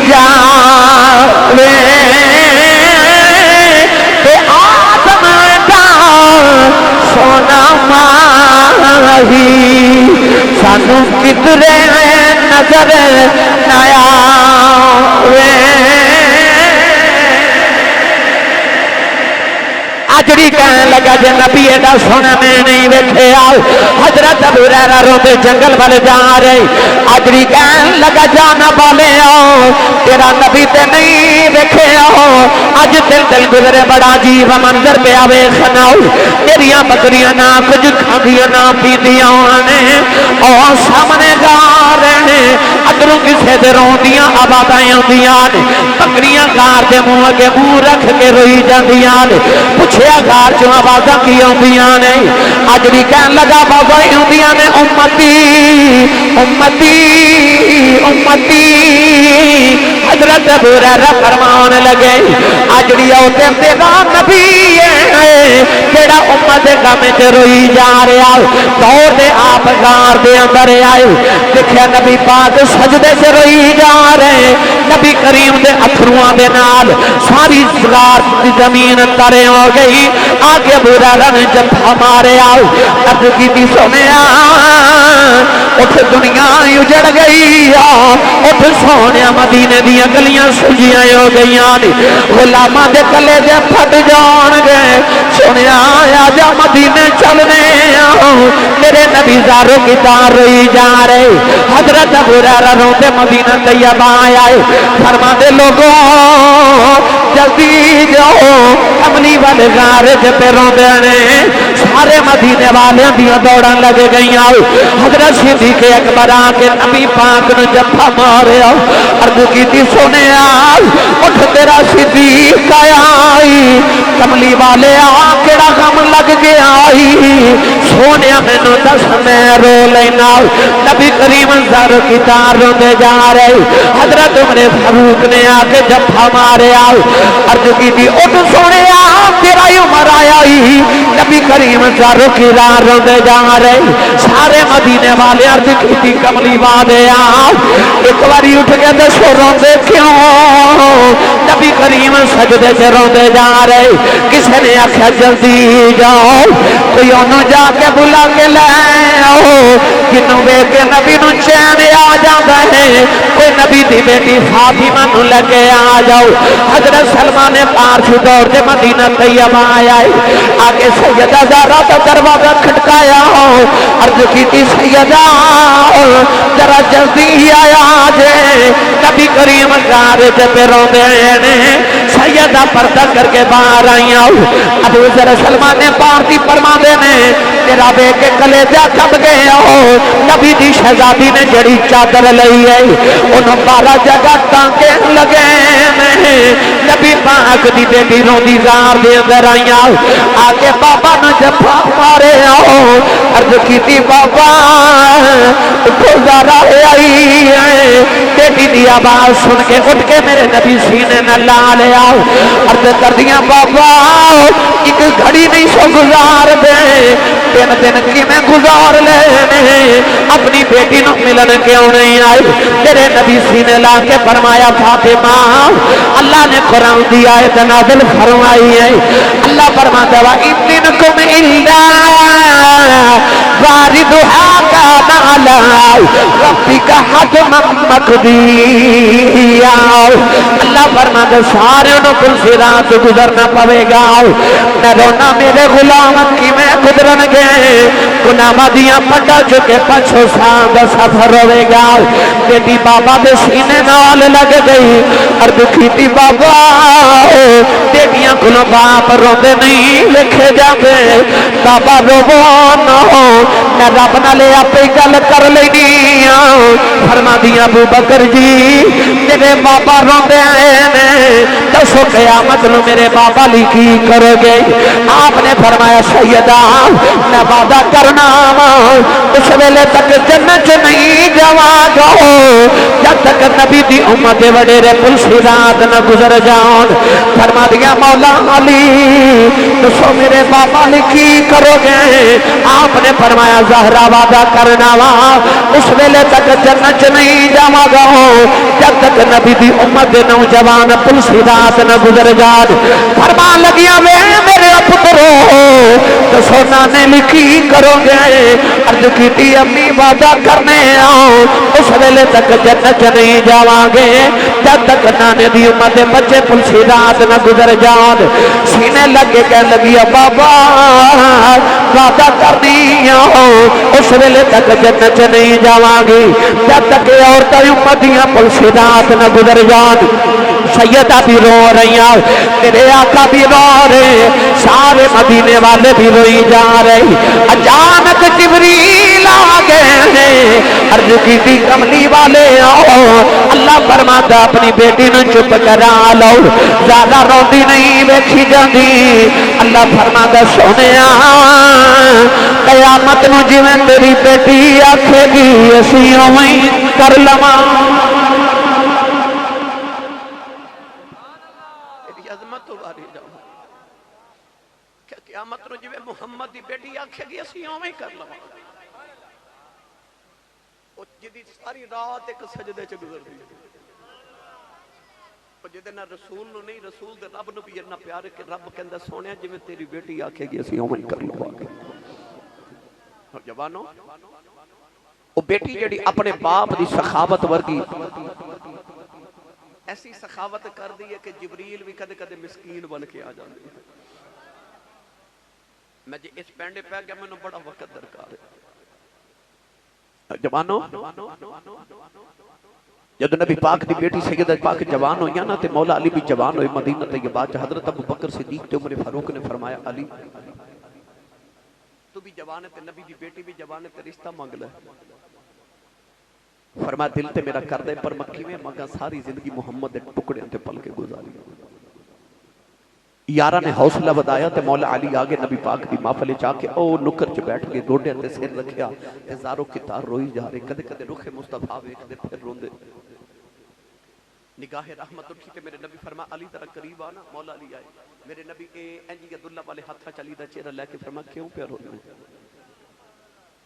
جاوے اے آدم دا سونا ماہی سانو کدرے نظر نہ آوے. اجڑی کہنے لگا جے نبی ایڈا سونا میں نہیں ویکھے آؤ. حضرت ابو ہریرہ روندے جنگل والے جا رہے. اجڑی کہنے لگا جانا والے آؤ تیرا نبی تے نہیں ویکھے آؤ. اج دل دل گزرے بڑا عجیب منظر پہ آوے خناؤ. تیریاں بکریاں نہ کچھ کھاندیاں نہ پیندیاں نے اور سامنے گا رہے ادھروں کسے دے روندیاں آوازاں آندیاں نے. بکریاں گار دے منہ اگے منہ رکھ کے روئی جاندیاں نے. پوچھیا گار چوں آوازاں کی آندیاں نے؟ اجڑی کہن لگا آوازاں آندیاں نے امتی امتی امتی. حضرت ابو ہریرہ فرمان لگے اجڑی اوتے تیرا نبی ہے جیڑا امت غم وچ روئی جا رہا. دوڑ دے آپ غار دے اندر آئے دیکھیا نبی پاک سجدے سے روئی جا رہے. نبی کریم دے اتھرواں دے نال ساری غار دی زمین ترے ہو گئی. آگے ابو ہریرہ نے جتھا مارے آؤ عرض کیتی سونیا اٹھ دنیا اجڑ گئی اٹھ سونیا مدینے دیا دیاں گلیاں سجیاں ہو گئیاں نے غلاماں دے کلے دے پھٹ جان گے سنیا آجا مدینے چلنے میرے نبی زاروں کی تار رہی جا رہے حضرت ابو ہریرہ روتے مدینہ طیبہ آئے فرما دے لوگوں جلدی جاؤ کملی والے غار پہ روندے نے سارے مدینے والے دیاں دوڑاں لگے گئیاں حضرت صدیق اکبر آ کے نبی پاک نے جفا مارے عرض کی سونے اٹھ تیرا صدیق آئی کملی والے آ کیڑا غم لگ گیا سونے مینوں دس میں رو لینا نبی کریم زر کی تار روندے جا رہے حضرت عمر فاروق نے آ کے جفا مارے عرض کی اٹھ سونے تیرا ہی عمر آیا ہی نبی کریم زر کی رار روندے جا رہے سارے مدینے والے عرض کی کملی والے ایک باری اٹھ کے دسو روندے کیوں نبی کریم سجدے سے روندے جا رہے کسی نے آخیا جلدی جاؤ کوئی انہوں جا کے بلا کے لے آؤ کنوں بے کے نبی نو چین آ جاتا ہے کوئی نبی دی بیٹی فاطمہ نو لگے آ جاؤ حضرت سلمان فارسی دور دے مدینہ طیبہ آیا آگے سیدہ زہرا تو دروازہ کھٹکایا عرض کی تھی سیدہ ذرا جلدی آیا جے نبی کریم غار پہ روندے ہیں سیدہ پردہ کر کے باہر آئیاں ابو ذر سلمان پارتی فرما دے نے تیرا بے کے کلے جا کب گئے ہو نبی دی شہزادی نے جڑی چادر لئی ہے انہوں 12 جگہ ٹانکے لگے نبی پاک دی بیٹی روندی غار دے اندر آئیاں آگے بابا نے جفا مارے عرض کی تھی بابا اٹھو زارا آئی ہے بیٹی دی آواز سن کے اٹھ کے میرے نبی سینے نہ لا لیا عرض کر دیا بابا ایک گھڑی نہیں سو گزار دے 3 دن کی میں گزار لینے اپنی بیٹی نو ملن کیوں نہیں آئی تیرے نبی سینے لا کے فرمایا فاطمہ اللہ نے قرآن دی آیت نازل فرمائی ہے اللہ فرماتا ہے اِنَّكُمْ إِلَّا وَارِدُهَا كَانَ عَلَىٰ رَبِّكَ حَتْمًا مَّقْضِيًّا اللہ فرماتا سارے انہوں کل صراط گزرنا پوے گا نہ رونا میرے غلام کی میں گزرن گے گناہ دیاں پڑا چکے پچھو ساندہ سفر ہوئے گا بیٹی بابا دے سینے نال لگ گئی عرض کی تھی بابا بیٹیاں کلوں باپ روندے نہیں لکھے جاندے بابا روو نہ میں رب نہ لے آپ ہی گل کر لینی فرما دیا ابو بکر جی میرے بابا روندے ہیں دسو قیامت نو میرے بابا لی کی کرو گے آپ نے فرمایا سیدہ میں وعدہ کرنا اس ویلے تک جنت نہیں جاواں گا جب تک نبی دی امت وڈیرے پل صراط نہ گزر جاؤں فرما دیا مولا علی دسو میرے بابا لی کی کرو گے آپ نے فرمایا زہرا وعدہ کرنا اس ویلے تک جنت نہیں جاواں گا جب تک نبی دی امت نوجوان پل صراط نہ گزر جان فرما لگیا میرے پترو دسو نانے لکھی کرو گے عرض کی تھی امی وعدہ کرنے اس ویلے تک جنت نہیں جاواں گے جب تک نانے دی امت بچے پل صراط نہ گزر جان سینے لگے کہنے لگی بابا وعدہ کرنی اس ویلے تک جنت نہیں جاواں گی جب تک عورتیں امتیاں پل صراط نہ گزر جان سیدہ بھی رو رہی ہیں میرے آقا بھی رو رہے سارے مدینے والے بھی روئی جا رہے اچانک جبریل آ گئے ہیں عرض کی تھی کملی والے آؤ اللہ فرماتا اپنی بیٹی نے چپ کرا لو زیادہ روندی نہیں ویکھی جاندی اللہ فرماتا سونے قیامت نو جویں تیری بیٹی آکھے گی اسی اویں کر لواں قیامت نو جویں محمد دی بیٹی آکھے گی اسی اویں کر لواں او جدی ساری رات ایک سجدے چ گزر دی او جدے نہ رسول نو نہیں رسول دے رب نو بھی اتنا پیار ہے کہ رب کہندا سونیا جویں تیری بیٹی آکھے گی اسی اویں کر لواں اور جوانو او بیٹی جڑی اپنے باپ دی سخاوت ورگی ایسی سخاوت کر دی ہے کہ جبریل بھی کدے کدے مسکین بن کے آ جاندے ہیں۔ میں جی اس پینڈے پہ گیا میں نے بڑا وقت درکار ہے جوانو جب نبی پاک دی بیٹی سیدہ پاک جوان ہوئی نا تے مولا علی بھی جوان ہوئی مدینہ طیبہ چ حضرت ابو بکر صدیق تے عمر فاروق نے فرمایا علی تو بھی جوان ہے تے نبی دی بیٹی بھی جوان ہے تے رشتہ مانگ لے فرمایا دل تے میرا کر دے پر مکی میں مگا ساری زندگی محمد دے ٹکڑے تے پل کے گزاری یارہ نے حوصلہ بدایا تے مولا علی آگے نبی پاک دی محفل چاہ کے او نکر چ بیٹھ کے گوڑے تے سر رکھیا تے زارو کی تار روئی جا رہے کدے کدے رخ مصطفیٰ ویکھ دے پھر روندے نگاہ رحمت اٹھی تے میرے نبی فرما علی ذرا قریب آنا مولا علی آئے میرے نبی اے انجی عبداللہ والے ہاتھا چلی دا چہرہ لے کے فرما کیوں پہ رو رہے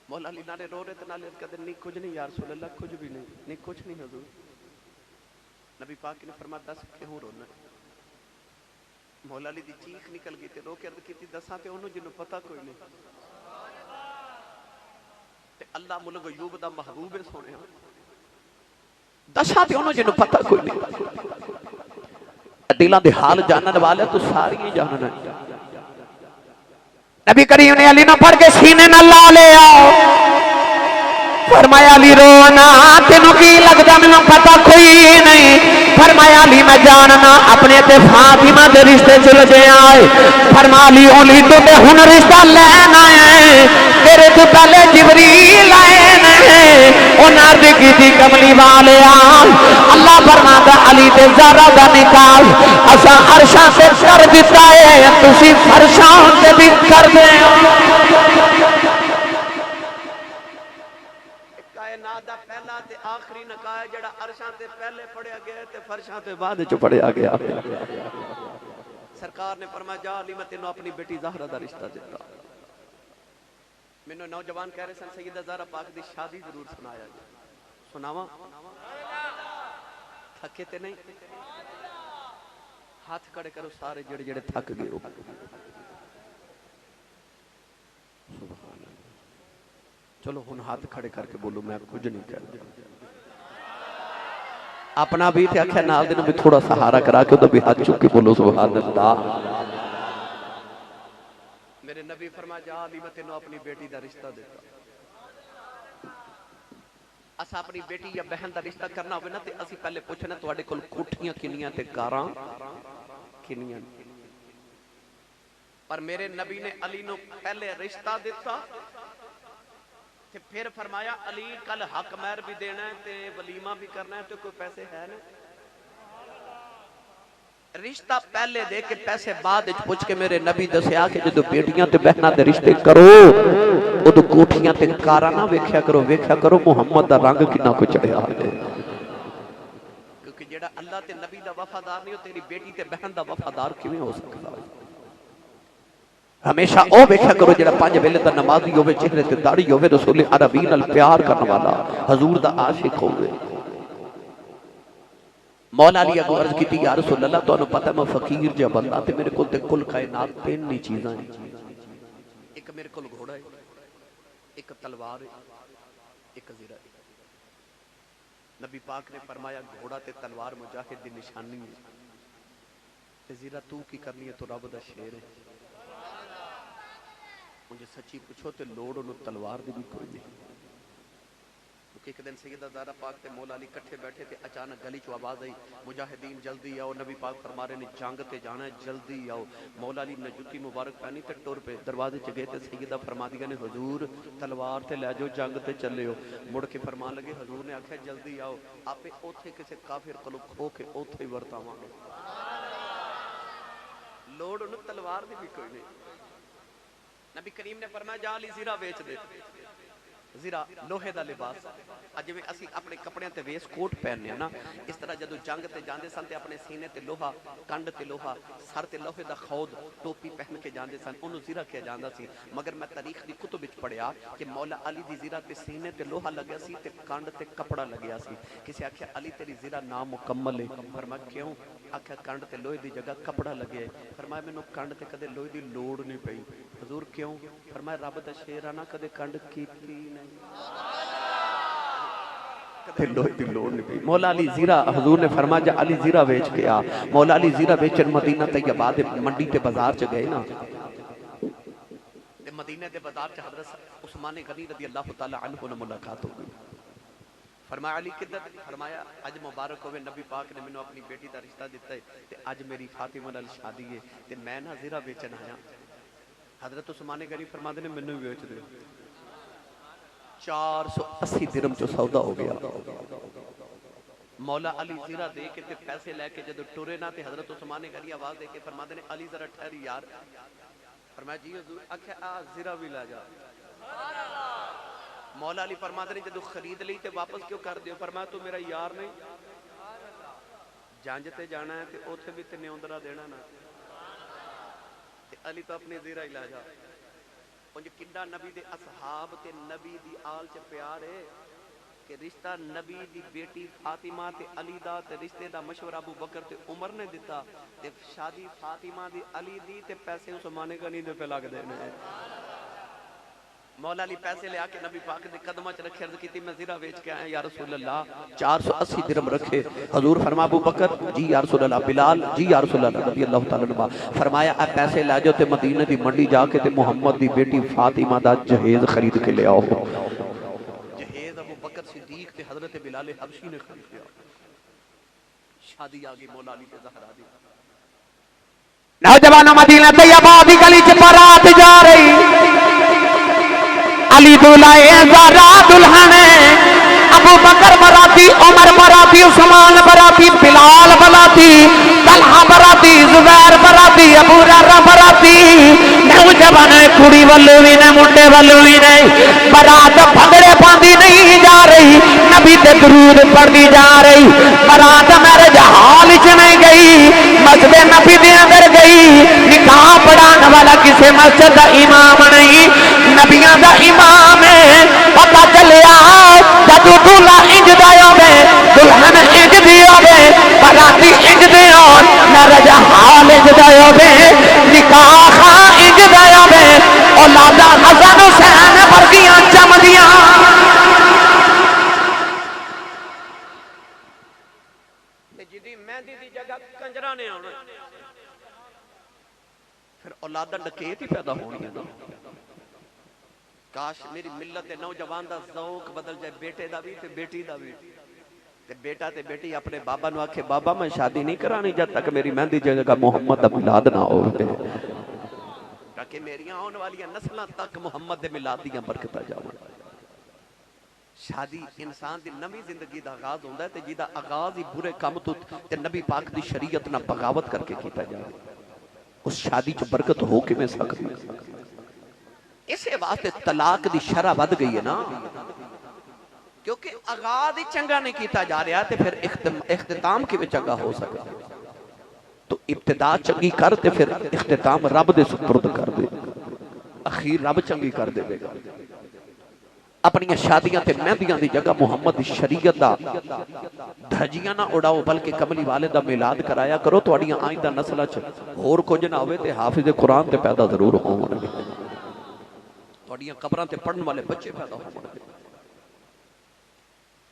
مولا علی نالے رو رہے تے نالے کہتے نہیں کچھ نہیں یا رسول اللہ کچھ بھی نہیں کچھ نہیں حضور نبی پاک نے فرما دس کیوں رونا مولا علی دی چیخ نکل گئی تے رو کے عرض کیتی دساں تے انہوں جنہوں پتہ کوئی نہیں تے اللہ ملک غیوب دا محبوب ہے سونے ہاں دساں تے انہوں جنہوں پتہ کوئی نہیں دلہ دے حال جانن والے تو ساری ہی جانن ہے نبی کریم نے علی نہ پڑھ کے سینے نہ لا لے آؤ فرمایا علی رونا تینوں کی لگتا میں پتہ کوئی نہیں فرمایا علی میں جاننا اپنے تے فاطمہ دے رشتے چل جے آئے فرما علی اولی تو تے ہن رشتہ لینا ہے تیرے تو پہلے جبریل آئے نہیں ان عرض کی تھی کملی والے آن اللہ فرماتا علی تے زارہ دا نکاح اسا عرشاں سے کر دیتا ہے تسی فرشاں سے بھی کر دے کائنات دا پہلا تے آخری نکاح جڑا عرشاں تے پہلے پڑھیا گیا تے فرشاں تے بعد چ پڑھیا گیا سرکار نے فرمایا جا علی میں تینوں اپنی بیٹی زہرہ دا رشتہ دیتا میں نے نوجوان کہہ رہے سن سیدہ زہرہ پاک دی شادی ضرور سنایا جائے سناواں تھکے تے نہیں ہاتھ کھڑے کرو سارے جڑے جڑے تھک گئے ہو سبحان اللہ چلو ہن ہاتھ کھڑے کر کے بولو میں کچھ نہیں کہتا اپنا بھی تے آکھیا نال دے نوں بھی تھوڑا سہارا کرا کے بھی ہاتھ چک کے بولو سبحان اللہ میرے نبی فرمایا جا علی میں تینوں اپنی بیٹی دا رشتہ دیتا اسا اپنی بیٹی یا بہن دا رشتہ کرنا ہوئے نا تے اسی پہلے پوچھنا تواڈے کول کوٹھیاں کنیاں تے کاراں کنیاں پر میرے نبی نے علی نو پہلے رشتہ دیتا تے پھر فرمایا علی کل حق مہر بھی دینا ہے تے ولیمہ بھی کرنا ہے تو کوئی پیسے ہے نا رشتہ پہلے دے کے پیسے بعد پوچھ کے میرے نبی دسیا کہ جدو بیٹیاں تے بہناں دے رشتے کرو او تو کوٹھیاں تے کاراں نہ ویکھیا کرو محمد دا رنگ کنا کو چڑھیا ہے کیونکہ جیڑا اللہ تے نبی دا وفادار نہیں ہو تیری بیٹی تے بہن دا وفادار کیویں ہو سکتا ہے ہمیشہ او ویکھیا کرو جڑا 5 ویلے دا نمازی ہوے چہرے تے داڑھی ہوے رسول عربی نال پیار کرن والا حضور دا عاشق ہوے مولا علی اگو عرض کیتی یا رسول اللہ تو انہوں پتہ میں فقیر جا بندہ تے میرے کل تے کل کائنات 3 چیزاں ہیں ایک میرے کل گھوڑا ہے ایک تلوار ہے ایک زیرہ ہے نبی پاک نے فرمایا گھوڑا تے تلوار مجاہد دی نشانی ہے تے زیرہ تو کی کرنی ہے تو رب دا شیر ہے مجھے سچی پوچھو تے لوڑ انہوں تلوار دی بھی کوئی نہیں کیونکہ ایک دن سیدہ زہرہ پاک تے مولا علی کٹھے بیٹھے تھے اچانک گلی چو آواز آئی مجاہدین جلدی آؤ نبی پاک فرما رہے نے جنگ تے جانا ہے جلدی آؤ مولا علی نے جوتی مبارک پہنی تے ٹور پہ دروازے چ گئے تے سیدہ فرما دیا نے حضور تلوار تے لے جو جنگ تے چلے ہو مڑ کے فرمان لگے حضور نے آکھیا جلدی آؤ آپ اوتھے کسے کافر کولو کھو کے اوتھے ہی ورتاواں گے لوڑ انہوں تلوار دی بھی کوئی نہیں نبی کریم نے فرمایا جا علی زیرہ بیچ دے زیرہ لوہے دا لباس اج میں اسی اپنے کپڑے تے ویس کوٹ پہننے نا اس طرح جدو جنگ تے جاندے سن تے اپنے سینے تے لوہا کنڈ تے لوہا سر تے لوہے دا خود ٹوپی پہن کے جاندے سن انہوں زیرہ کیا جاندا سی مگر میں تاریخ دی کتب وچ پڑھیا کہ مولا علی دی زیرہ تے سینے تے لوہا لگیا سی تے کنڈ تے کپڑا لگیا سی کسی آکھیا علی تیری زیرہ نامکمل ہے فرمایا کیوں آکھیا کنڈ تے لوہے دی جگہ کپڑا لگیا ہے فرمایا مینوں کنڈ تے کدے لوہے دی لوڑ نہیں پئی حضور کیوں فرمایا رب دا شیرانہ کدے کنڈ کیتی نہیں تے لوہے دی لوڑ نہیں پئی. مولا علی زیرہ حضور نے فرمایا جا علی زیرہ بیچ کے آ. مولا علی زیرہ بیچن مدینہ طیبہ دے منڈی تے بازار چ گئے نا تے مدینہ دے بازار چ حضرت عثمان غنی رضی اللہ تعالی عنہ نے ملاقات ہو گئی. فرمایا علی کدھر؟ فرمایا اج مبارک ہوئے نبی پاک نے مینوں اپنی بیٹی دا رشتہ دیتا ہے تے اج میری فاطمہ نال شادی ہے تے میں نا زیرہ بیچن آیا. حضرت عثمان غنی فرماتے نے مینوں بھی بیچ دے. 480 درہم جو سودا ہو گیا. مولا علی زیرہ دے کے تے پیسے لے کے جدو ٹرے نا تے حضرت عثمان غنی آواز دے کے فرماتے نے علی ذرا ٹھہری یار. فرمایا جی حضور. آکھیا آ زیرہ بھی لے جا. مولا علی فرماتے نے جدو خرید لی تے واپس کیوں کر دیو؟ فرمایا تو میرا یار نہیں. جانج تے جانا ہے تے اوتھے بھی تے نیوندرا دینا نا. تے علی تو اپنی زیرہ ہی لے جا. انج کنڈا نبی دے اصحاب تے نبی دی آل چ پیار ہے کہ رشتہ نبی دی بیٹی فاطمہ تے علی دا تے رشتے دا مشورہ ابو بکر تے عمر نے دیتا تے شادی فاطمہ دی علی دی تے پیسے عثمان غنی دے پہ لگ دے نے. مولا علی پیسے لے آکے نبی پاک دے قدمہ چ رکھے. عرض کیتی میں زیرہ بیچ کے آیا یا رسول اللہ. 480 درہم رکھے. حضور فرما ابو بکر جی یا رسول اللہ. بلال جی یا رسول اللہ رضی اللہ تعالی عنہ. فرمایا اے پیسے لے جاؤ تے مدینہ دی منڈی جا کے تے محمد دی بیٹی فاطمہ دا جہیز خرید کے لے آؤ. جہیز ابو بکر صدیق تے حضرت بلال حبشی نے خرید لیا. شادی آگئی مولا علی تے زہرا دی. نوجوانوں مدینہ طیبہ دی گلی چ بارات جا رہی. علی دولائے زہرا دلہن، ابو بکر براتی، عمر براتی، عثمان براتی، بلال براتی، طلحہ براتی، زبیر براتی، ابو ہریرہ براتی. نوجوان کڑی والو بھی نے منڈے والو بھی نے. برات بھنگڑے پاندی نہیں جا رہی، نبی تے درود پڑھدی جا رہی. برات میرے جہال چ نہیں گئی، مسجد نبی دے اندر گئی. نکاح پڑھان والا کسی مسجد دا امام نہیں، نبیاں دا امام ہے. پتہ چلیا جدو دلہا انج دا ہوے، دلہن انج دی ہوے، براتی انج دے ہون، میرا حال انج دا ہوے، نکاح خاں انج دا ہوے، اولاداں حسن حسین ورگیاں چمدیاں. جدی مہندی دی جگہ کنجرا نے آنا پھر اولاداں ڈکیت ہی پیدا ہونی ہے نا. کاش میری ملت نوجوان دا ذوق بدل جائے، بیٹے دا بھی تے بیٹی دا بھی. تے بیٹا تے بیٹی اپنے بابا نو آکھے بابا میں شادی نہیں کرانی جب تک میری مہندی جگہ محمد دا میلاد نہ ہو، تاکہ میریاں آن والی نسلاں تک محمد دے میلاد دیاں برکتاں جاون. شادی انسان دی نوی زندگی دا آغاز ہوندا ہے تے جیدا آغاز ہی برے کام تو تے نبی پاک دی شریعت نہ بغاوت کر کے کیتا جائے. اس شادی چ برکت ہو کے میں سکتی. اسے واسطے طلاق دی شرح ود گئی ہے نا، کیونکہ آغاز ہی چنگا نہیں کیتا جا رہا تے پھر اختتام کی بھی چنگا ہو سکتا. تو ابتدا چنگی کر تے پھر اختتام رب دے سپرد کر دے، اخیر رب چنگی کر دے گا. اپنی شادیاں تے مہندیاں دی جگہ محمد دی شریعت دا دھجیاں نہ اڑاؤ، بلکہ کملی والے دا میلاد کرایا کرو. تواڈیاں آئندہ نسلاں چ ہور کچھ نہ ہوئے تے حافظ قرآن تے پیدا ضرور ہون گے، تواڈیاں قبراں تے پڑھن والے بچے پیدا ہون گے.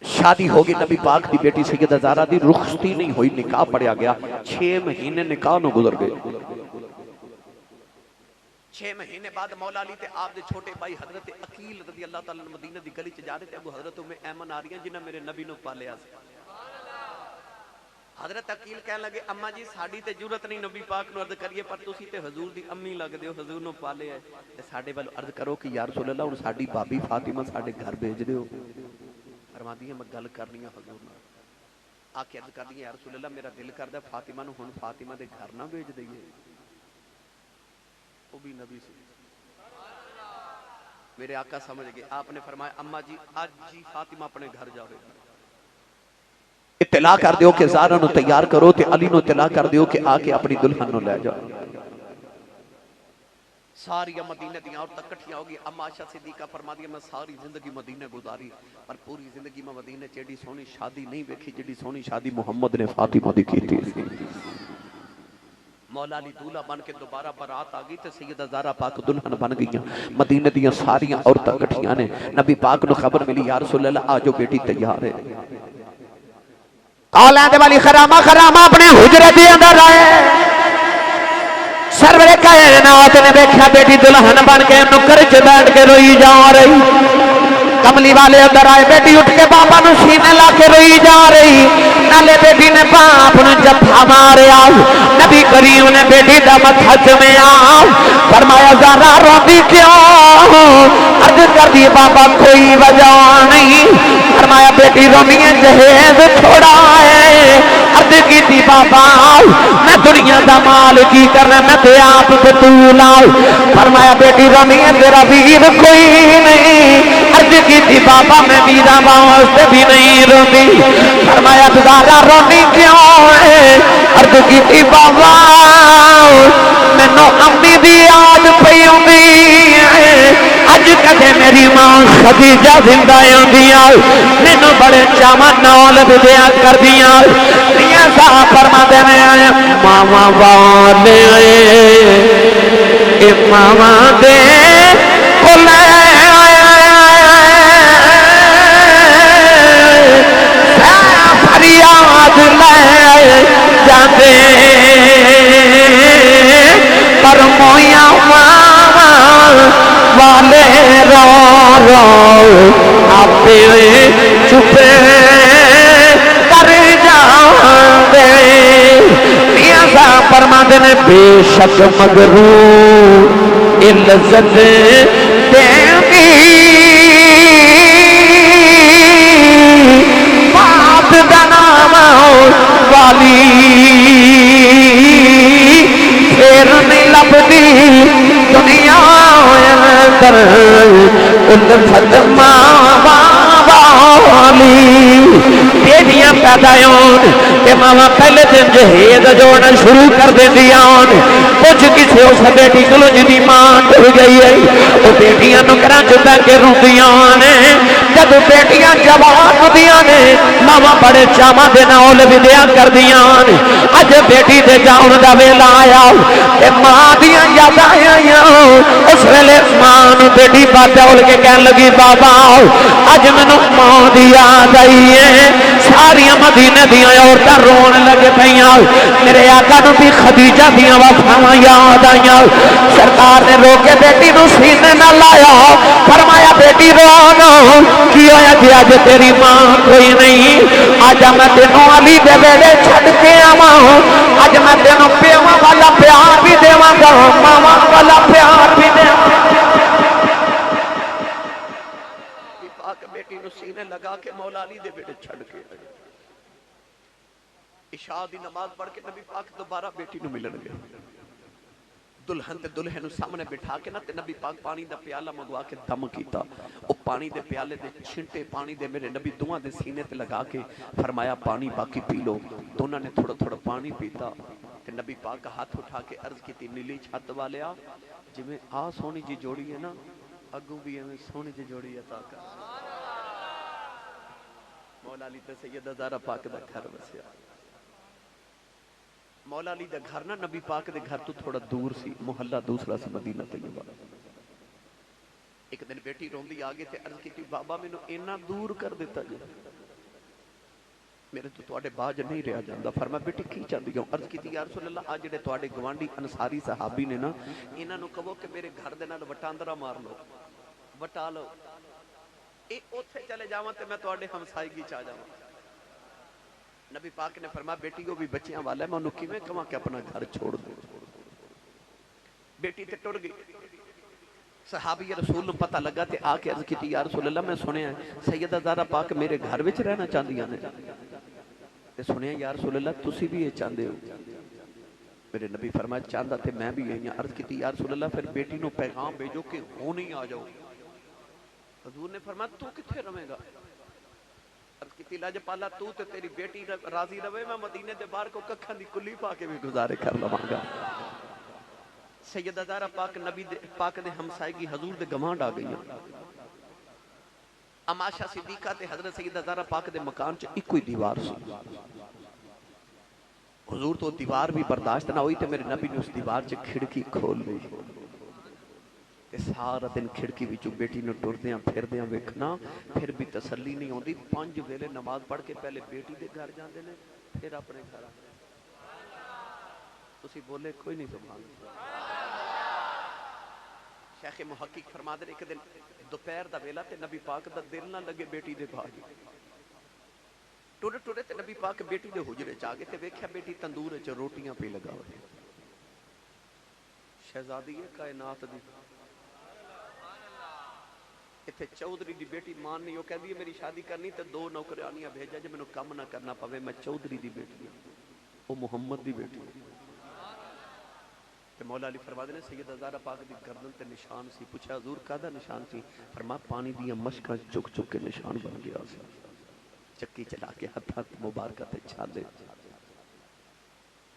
شادی ہوگی نبی پاک دی بیٹی سیدہ زہرا دی، رخصتی نہیں ہوئی، نکاح پڑھیا گیا. 6 مہینے نکاح نو گزر گئے. 6 مہینے بعد مولا علی تے آپ دے چھوٹے بھائی حضرت عقیل رضی اللہ تعالیٰ مدینہ دی گلی چ جا رہے تھے. ابو حضرت ام ایمن آ رہی ہیں جنہاں میرے نبی نو پالیا سی. حضرت عقیل کہنے لگے اماں جی ساڈی تے ضرورت نہیں نبی پاک نو عرض کریے، پر تسی تے حضور دی امی لگ دیو، حضور نو پالے ہے تے ساڈے ول عرض کرو کہ یا رسول اللہ ہن ساڈی بابی فاطمہ ساڈے گھر بھیج دیو. فرماتی ہے میں گل کرنی ہے حضور نال. آ کے عرض کردی ہے یا رسول اللہ میرا دل کردا فاطمہ نو ہن فاطمہ دے گھر نہ بھیج دئیے، وہ بھی نبی سے. میرے آقا سمجھ گئے. آپ نے فرمایا اماں جی آج جی فاطمہ اپنے گھر جاوے، اطلاع کر دیو کہ زہرا نو تیار کرو تے علی نو اطلاع کر دیو کہ آ کے اپنی دلہن نو لے جاؤ. ساری مدینہ دیاں اور تکٹھیاں ہوگی. اما عائشہ صدیقہ فرماتی ہے میں ساری زندگی مدینہ گزاری پر پوری زندگی میں مدینہ چیڑی سونی شادی نہیں ویکھی جڑی سونی شادی محمد نے فاطمہ دی کی تھی. مولا علی دولہ بن کے دوبارہ برات آ گئی تے سیدہ زہرا پاک دلہن بن گئیاں مدینے دیاں ساریاں عورتاں اکٹھیاں نے نبی پاک نو خبر ملی یا رسول اللہ آجو بیٹی تیار ہے اولاد والی خرامہ اپنے حجرے دے اندر آئے سرور کائنات نے دیکھا بیٹی دلہن بن کے نکر چ بیٹھ کے روئی جا رہی کملی والے اندر آئے بیٹی اٹھ کے بابا نو سینے لا کے روئی جا رہی نالے بیٹی نے باپ نو جفا ماریا نبی کریم نے بیٹی دا متھا چومیا فرمایا زہرا روندی کیوں عرض کر دی بابا کوئی وجہ نہیں فرمایا بیٹی رونی ہے جہیز چھوڑا ہے عرض کی تھی بابا میں دنیا دا مال کی کرنا میں تے آپ بطول آؤ فرمایا بیٹی رونی ہے تیرا ویر کوئی نہیں عرض کی تھی بابا میں ویرہ واسطے بھی نہیں روندی فرمایا زہرا رونی کیوں ہے عرض کی تھی بابا میں نو امی دی یاد پئی ہوندی اج کدے میری ماں خدیجہ زندہ ہوندیاں مینوں بڑے چاواں نال ودیاں کردیاں میاں صاحب فرماندے نے ماما والے اے ماما دے کولے فریاد لے جاندے پر مویا ماما والے رو رو آپ چپے کر جاندے میاں صاحب فرماندے نے بے شک مغرور لذت دیندی بات دا نام والی پھر نہیں لبدی دنیا اندر الفت ماں والی بیٹیاں پیدا ہون تے ماما پہلے دن جہیز جوڑنا شروع کر دیندیاں کچھ کسی اس بیٹی کلو جی ماں ڈر گئی ہے وہ بیٹیاں نو گھراں چ بیٹھ کے روندیاں نے جب بیٹیاں جوان ہوندیاں نے ماما بڑے چاواں دے نال ودیاں کردیاں اج بیٹی دے جاون دا ویلا آیا تے ماں دیاں یاداں آئیاں اس ویلے ماں بیٹی بات اول کے کہن لگی بابا اج مینوں ماں دی یاد آئی ہے ساریاں مدینے دیاں عورتاں رون لگ پیاں میرے آقا نو بھی خدیجہ دیاں وفاواں یاد آئیاں سرکار نے رو کے بیٹی نو سینے نہ لایا فرمایا بیٹی رونا کی ہویا جی اج تیری ماں کوئی نہیں اج میں تینوں علی دے ویلے چھڈ کے آواں اج میں تینوں پیواں والا پیار بھی دیواں گا ماواں والا پیار بھی دیواں پاک بیٹی نو سینے لگا کے مولا علی دے بیٹے چھڑ کے عشاء دی نماز پڑھ کے نبی پاک دوبارہ بیٹی نو ملن گئے دلہن تے دلہن نو سامنے بٹھا کے نا تے نبی پاک پانی دا پیالہ منگوا کے دم کیتا او پانی دے پیالے دے چھنٹے پانی دے میرے نبی دعا دے سینے تے لگا کے فرمایا پانی باقی پی لو دونوں نے تھوڑا تھوڑا پانی پیتا تے نبی پاک کا ہاتھ اٹھا کے عرض کی تی نیلی چھت والیا جی میں آ سونی جی جوڑی ہے نا اگو بھی ہمیں سونی جی جوڑی عطا کر مولا علی تے سیدہ زہرا پاک دا گھر وسیا مولا علی دا گھر نا نبی پاک دے گھر تو تھوڑا دور سی محلہ دوسرا سی مدینہ طیبہ ایک دن بیٹی روندی آگے تے عرض کی تھی بابا میں نو اینا دور کر دیتا جا میرے تو توڑے باج نہیں رہا جاندہ فرما بیٹی کی چاندی ہوں عرض کی تھی یا رسول اللہ آج جڑے توڑے گوانڈی انصاری صحابی نے نا اینا نو کہو کہ میرے گھر دینا وٹاندرہ مار لو وٹا لو اے اوتھے چلے جاواں تے میں توڑے ہمسائیگی چاہ جاواں نبی پاک نے فرمایا بیٹی کو بھی بچیاں والا ہے میں انہوں کی میں کہاں کہ اپنا گھر چھوڑ دوں بیٹی تے ٹر گئی صحابی رسول نے پتہ لگا تے آکے عرض کی تھی یا رسول اللہ میں سنے ہیں سیدہ زہرا پاک میرے گھر وچ رہنا چاندیاں نے تے سنے ہیں یا رسول اللہ تسی بھی یہ چاندے ہو میرے نبی فرمایا چاندہ تے میں بھی ہیں عرض کی تھی یا رسول اللہ پھر بیٹی نو پیغام بھیجو کہ ہوں نہیں آ جاؤ حضور نے فرمایا تو کتھے رہے گا عرض کی تھی لاج پالا تو تے تیری بیٹی راضی رہے میں مدینے دے باہر کو ککھن دی کلی پا کے بھی گزارے کر لواں گا سیدہ زہرا پاک نبی پاک دے ہمسائیگی حضور دے گمانڈ آ گئی اماشا صدیقہ تے حضرت سیدہ زہرا پاک دے مکان چ ایک کوئی دیوار سی حضور تو دیوار بھی برداشت نہ ہوئی تو میرے نبی نے اس دیوار سے کھڑکی کھول لی تے سارا دن کھڑکی وچوں بیٹی نو ٹردیاں پھردیاں ویکھنا پھر بھی تسلی نہیں ہوندی 5 ویلے نماز پڑھ کے پہلے بیٹی دے گھر جاندے نے پھر اپنے گھر آندے تسی بولے کوئی نہیں سبحان اللہ شیخ محقق فرما دے ایک دن دوپہر دا ویلا تے نبی پاک دا دل نہ لگے بیٹی دے گھر ٹورے ٹورے تے نبی پاک بیٹی دے حجرے چ آگے تے ویکھیا بیٹی تندور وچ روٹیاں پہ لگا ہوئے شہزادی ہے کائنات دی اتھے چودھری دی بیٹی مان نہیں وہ کہندی ہے میری شادی کرنی تے 2 نوکرانیاں بھیجا جے مینوں کم نہ کرنا پوے میں چودھری دی بیٹی ہوں وہ محمد دی بیٹی ہے تے مولا علی فرما دے نے سیدہ زہرا پاک دی گردن تے نشان سی پوچھا حضور کادا نشان سی فرما پانی دیاں مشکاں چک چک کے نشان بن گیا سی چکی چلا کے ہاتھ مبارکہ تے چھالے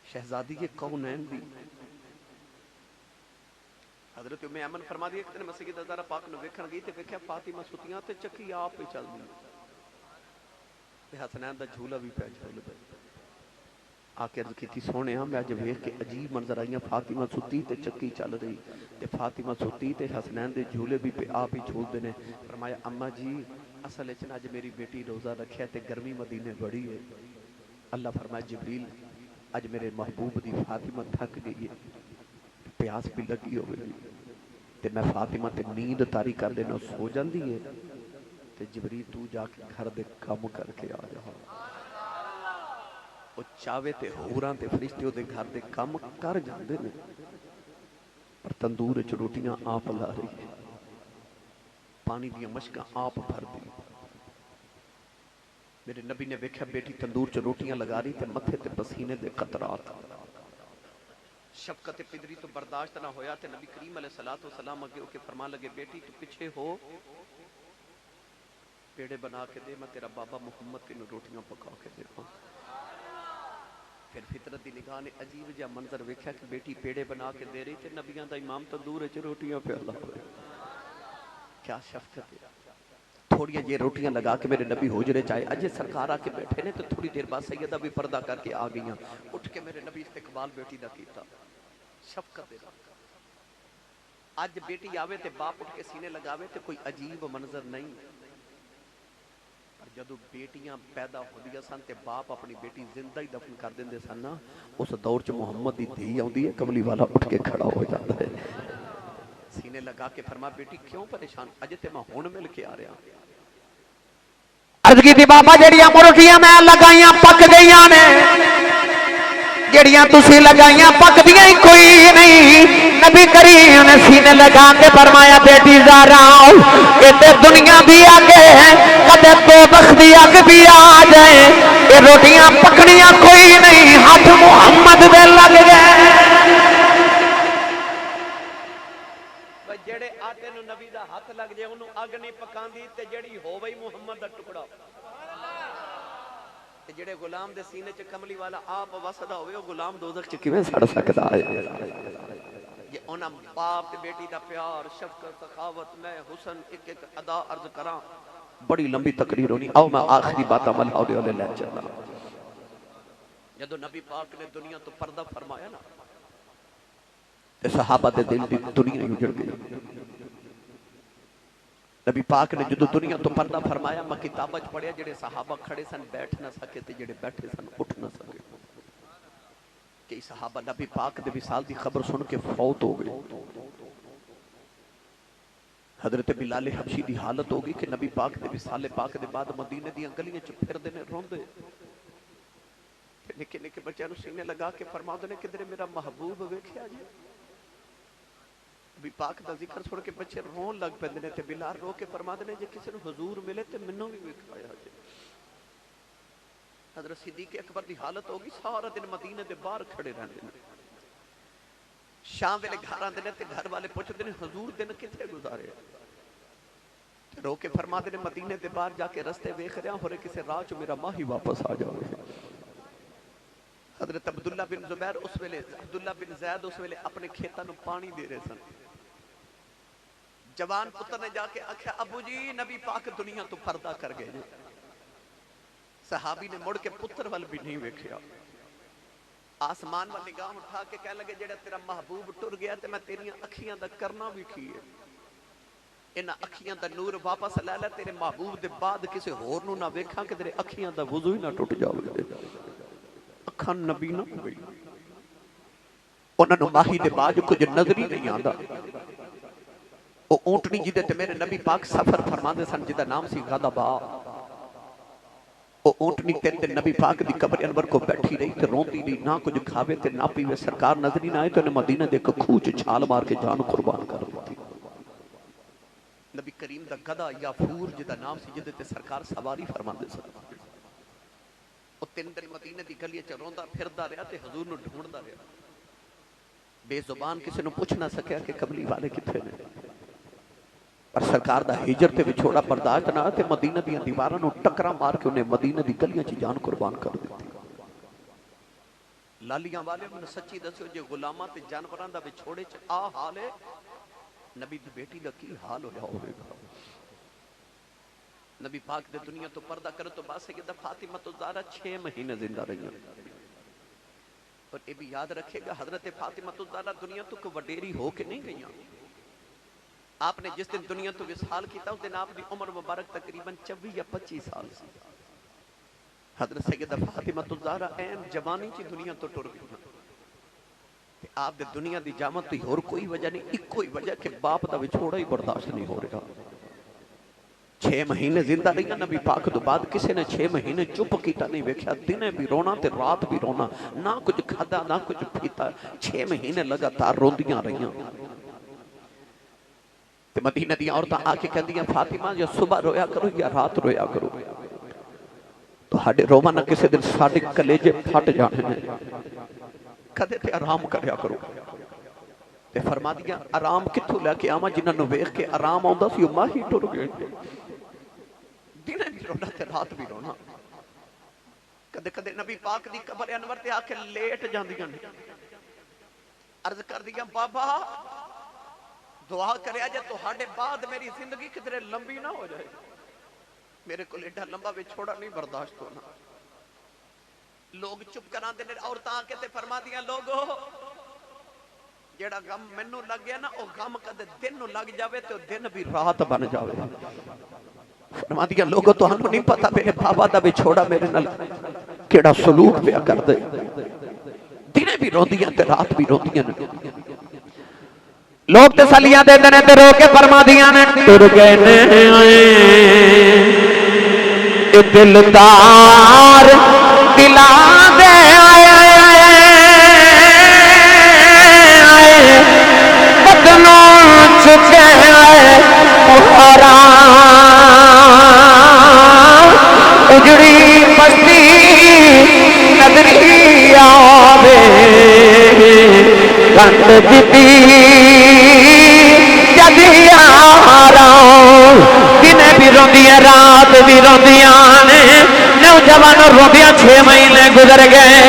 شہزادی یہ کونین دی حضرت ام ایمن فرما دی ایک دن میں سیدہ زہرا پاک نو ویکھن گئی تے ویکھیا فاطمہ ستیاں تے چکی آپ پہ چل دی تے حسنین دا جھولا بھی پہ جھول دے آ کے عرض کی تھی سونے ہاں میں اج ویکھ کے عجیب منظر آئیاں فاطمہ ستی تے چکی چل رہی تے فاطمہ ستی تے حسنین دے جھولے بھی پہ آپ ہی جھول دینے فرمایا اماں جی اصل اچنا اج میری بیٹی روزہ رکھیا تے گرمی مدینے بڑی ہے اللہ فرمایا جبریل اج میرے محبوب دی فاطمہ تھک گئی ہے پیاس بھی لگی ہوئی تے میں فاطمہ تے نیند تاری کر دینا سو جاندی ہے تے جبریل تو جا کے گھر دے کام کر کے آ جا وہ چاوے تے ہوراں تے فرشتے دے گھر دے کام کر جاندے نے پر تندور وچ روٹیاں آپ لا رہی پانی دیاں مشکاں آپ بھر دی میرے نبی نے ویکھیا بیٹی تندور چ روٹیاں لگا رہی تے متھے تے پسینے دے قطرات شفقت پدری تو برداشت نہ ہویا تے نبی کریم علیہ الصلوۃ والسلام اگے کے فرمان لگے بیٹی تو پیچھے ہو پیڑے بنا کے دے میں تیرا بابا محمد تینوں روٹیاں پکا کے دے پھر فطرت دی نگاہ نے عجیب جا منظر ویکھیا کہ بیٹی پیڑے بنا کے دے رہی تے نبیاں دا امام تندور وچ روٹیاں پہ لا رہے کیا شفقت ہے تھوڑی یہ روٹیاں لگا کے میرے نبی حجرے چاہے اجے سرکار آ کے بیٹھے نے تو تھوڑی دیر بعد سیدہ بھی پردہ کر کے آ گئیاں اٹھ کے میرے نبی استقبال بیٹی دا کیتا شفقت ہے آج بیٹی آوے تے باپ اٹھ کے سینے لگاوے تے کوئی عجیب منظر نہیں پر جدو بیٹیاں پیدا ہو دیا سن تے باپ اپنی بیٹی زندہ ہی دفن کر دیندے سن نا اس دور چ محمد دی دھی آندی ہے کملی والا اٹھ کے کھڑا ہو جاتا ہے سینے لگا کے فرما بیٹی کیوں پریشان اجے تے میں ہن مل کے آ رہا عرض کی تھی بابا جڑیاں روٹیاں میں لگائیاں پک گئیاں نے جڑیاں تسی لگائیاں پک دیاں ہی کوئی نہیں نبی کریم نے سینے لگا کے فرمایا بیٹی زہرا تے دنیا بھی آگے کدے دوزخ دی اگ بھی آ جائے یہ روٹیاں پکنیاں کوئی نہیں ہاتھ محمد دے لگ گئے جڑے آٹے نو نبی دا ہاتھ لگ جائے انہوں اگ نہیں پکاندی تے جڑی ہووئی محمد دا ٹکڑا تے جڑے غلام دے سینے چ کملی والا آپ وسدا ہوئے وہ غلام دوزخ چ کیویں سڑ سکدا ہے یہ انہاں باپ تے بیٹی دا پیار شفقت سخاوت میں حسن ایک ایک ادا عرض کراں بڑی لمبی تقریر ہونی آؤ میں آخری بات عمل ہونے لے چلا جدو نبی پاک نے دنیا تو پردہ فرمایا نا تے صحابہ دے دل دی دنیا ہی اجڑ گئی نبی پاک نے جدو دنیا تو پردہ فرمایا میں کتابہ پڑھیا جڑے صحابہ کھڑے سن بیٹھ نہ سکے تے جڑے بیٹھے سن اٹھ نہ سکے کئی صحابہ نبی پاک دے وصال دی خبر سن کے فوت ہو گئے حضرت بلال حبشی دی حالت ہوگی کہ نبی پاک دے وصال پاک دے بعد مدینے دی گلیاں چ پھر دینے روندے نکے نکے بچے نو سینے لگا کے فرما دے کدھر میرا محبوب ویکھیا جی نبی پاک دا ذکر سن کے بچے رون لگ پیندے نے تے بلال رو کے فرما دے جے کسی نو حضور ملے تے منوں بھی ویکھایا جی حضرت صدیق اکبر دی حالت ہوگی سارا دن مدینے دے باہر کھڑے رہندے نے شام ویلے گھر آندے نے تے گھر والے پوچھدے نے حضور دن کتھے گزارے تے رو کے فرما دے مدینے دے باہر جا کے رستے ویکھ رہا ہورے کسے راہ چ میرا ماہی واپس آ جاوے حضرت عبداللہ بن زبیر اس ویلے عبداللہ بن زید اس ویلے اپنے کھیتاں نو پانی دے رہے سن جوان پتر نے جا کے آکھیا ابو جی نبی پاک دنیا تو پردہ کر گئے صحابی نے مڑ کے پتر وال بھی نہیں ویکھیا آسمان میں نگاہ اٹھا کے کہنے لگے جڑا تیرا محبوب ٹر گیا تے میں تیریاں اکھیاں دا کرنا بھی کی ہے انہاں اکھیاں دا نور واپس لے لے تیرے محبوب دے بعد کسے ہور نو نہ ویکھاں کہ تیرے اکھیاں دا وضو ہی نہ ٹوٹ جاوے اکھاں نبی نہ ہو گئی انہاں نو ماہی دے بعد کچھ نظر ہی نہیں آندا او اونٹنی جدے تے میرے نبی پاک سفر فرماندے سن جدا نام سی غضبا او اونٹنی تیرے نبی پاک دی قبر انور کو بیٹھی رہی تے روندی رہی نہ کچھ کھاوے تے نہ پیوے سرکار نظر ہی نہ آئے تو انہیں مدینہ دے کے کھوچ چھال مار کے جان قربان کر دیتی نبی کریم دا گدا یا پھور جدا نام سی جدے تے سرکار سواری فرماندے سن او 3 دن مدینہ دی گلیاں چ روندا پھردا رہیا تے حضور نو ڈھونڈدا رہیا بے زبان کسی نو پوچھ نہ سکیا کہ کملی والے کتھے نے پر سرکار دا ہجر تے وچھوڑا برداشت نہ تے مدینہ دیاں دیواراں نو ٹکرا مار کے انہیں مدینہ دی گلیاں چ جان قربان کر دیتی لالیاں والے من سچی دسو جے غلاماں تے جانوراں دا وچھوڑے چ آ حال ہے نبی دی بیٹی دا کی حال ہو جاؤ گا نبی پاک دے دنیا تو پردہ کرو تو بعد سیدہ فاطمہ تو زہرا 6 مہینے زندہ رہی اور یہ بھی یاد رکھے گا حضرت فاطمہ تو زہرا دنیا تو کو وڈیری ہو کے نہیں گئیاں آپ نے جس دن دنیا تو وصال کیتا اس دن آپ دی عمر مبارک تقریباً 24 یا 25 سال سی حضرت سیدہ فاطمہ تو زہرا این جوانی چی دنیا تو ٹر گئی کہ آپ دے دنیا دی جامت تی اور کوئی وجہ نہیں ایک کوئی وجہ کہ باپ دا وچھوڑا ہی برداشت نہیں ہو رہا 6 مہینے زندہ رہی نبی پاک تو بعد کسی نے 6 مہینے چپ کیتا نہیں ویکھیا دن بھی رونا تے رات بھی رونا نہ کچھ کھدا نہ کچھ پیتا 6 مہینے لگاتار روندیاں رہیاں تے مدینہ دی عورتاں آ کے کہندیاں فاطمہ یا صبح رویا کرو یا رات رویا کرو تو ہاڈے روما نہ کسی دن ساڈے کلیجے پھٹ جانے نے کدے تے آرام کریا کرو تے فرما دیا آرام کتھوں لے کے آواں جنہاں نو ویکھ کے آرام آوندا سی او ماہی ٹر گئے دن بھی رونا تے رات بھی رونا کدے کدے نبی پاک دی قبر انور تے آ کے لیٹ جاندیاں نے عرض کر دیا بابا دعا کریا جے تہاڈے بعد میری زندگی کدھر لمبی نہ ہو جائے میرے کو ایڈا لمبا وچھوڑا نہیں برداشت ہونا لوگ چپ کراں دے عورتاں آ کے تے فرما دیاں لوگو جیڑا غم مینوں لگ گیا نا او غم کدے دن نو لگ جاوے تے دن بھی رات بن جاوے فرما دیا لوگو تو ہم نہیں پتا میرے بابا دا وچھوڑا میرے نال کیڑا سلوک پیا کر دے دن بھی روندیاں تے رات بھی روندیاں لوگ تسلیاں دے دنے تے رو کے فرما دیاں نے ٹر گئے نے اے دلدار دلاں دے بدنوں چکے مہارا اجڑی بستی نظری آوے گند دیتی دن بھی روندیاں رات بھی روندیاں نوجوان روندیاں 6 مہینے گزر گئے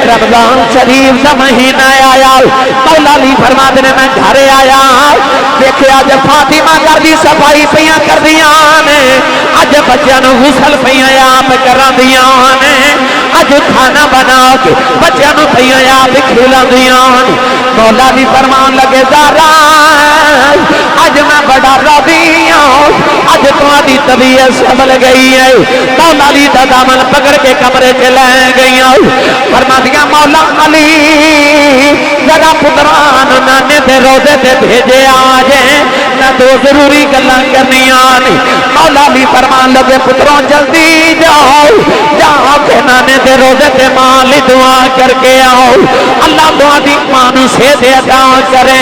رمضان شریف دا مہینہ آیا مولا علی فرماتے نے میں گھر آیا دیکھیا جب فاطمہ گھر دی صفائی پیاں کر دیاں نے اج بچیاں نو غسل پیاں آپ کراں دیاں نے اج کھانا بنا کے بچیاں نو پیاں آپ کھلاں دیاں مولا علی فرمان لگے زہرا اج میں بڑا راضی ہوں اج تمہاری طبیعت سنبھل گئی ہے مولا علی دا دامن پکڑ کے کمرے چ لے گئی فرما دیا مولا علی ذرا پتران نانے دے روزے تے بھیجے آ جائیں نہ 2 ضروری گلاں کرنیاں مولا علی فرمان لگے پتروں جلدی جاؤ جا کے نانے دے روزے تے ماں لی دعا کر کے آؤ اللہ دعا دی ماں نو صحت عطا کرے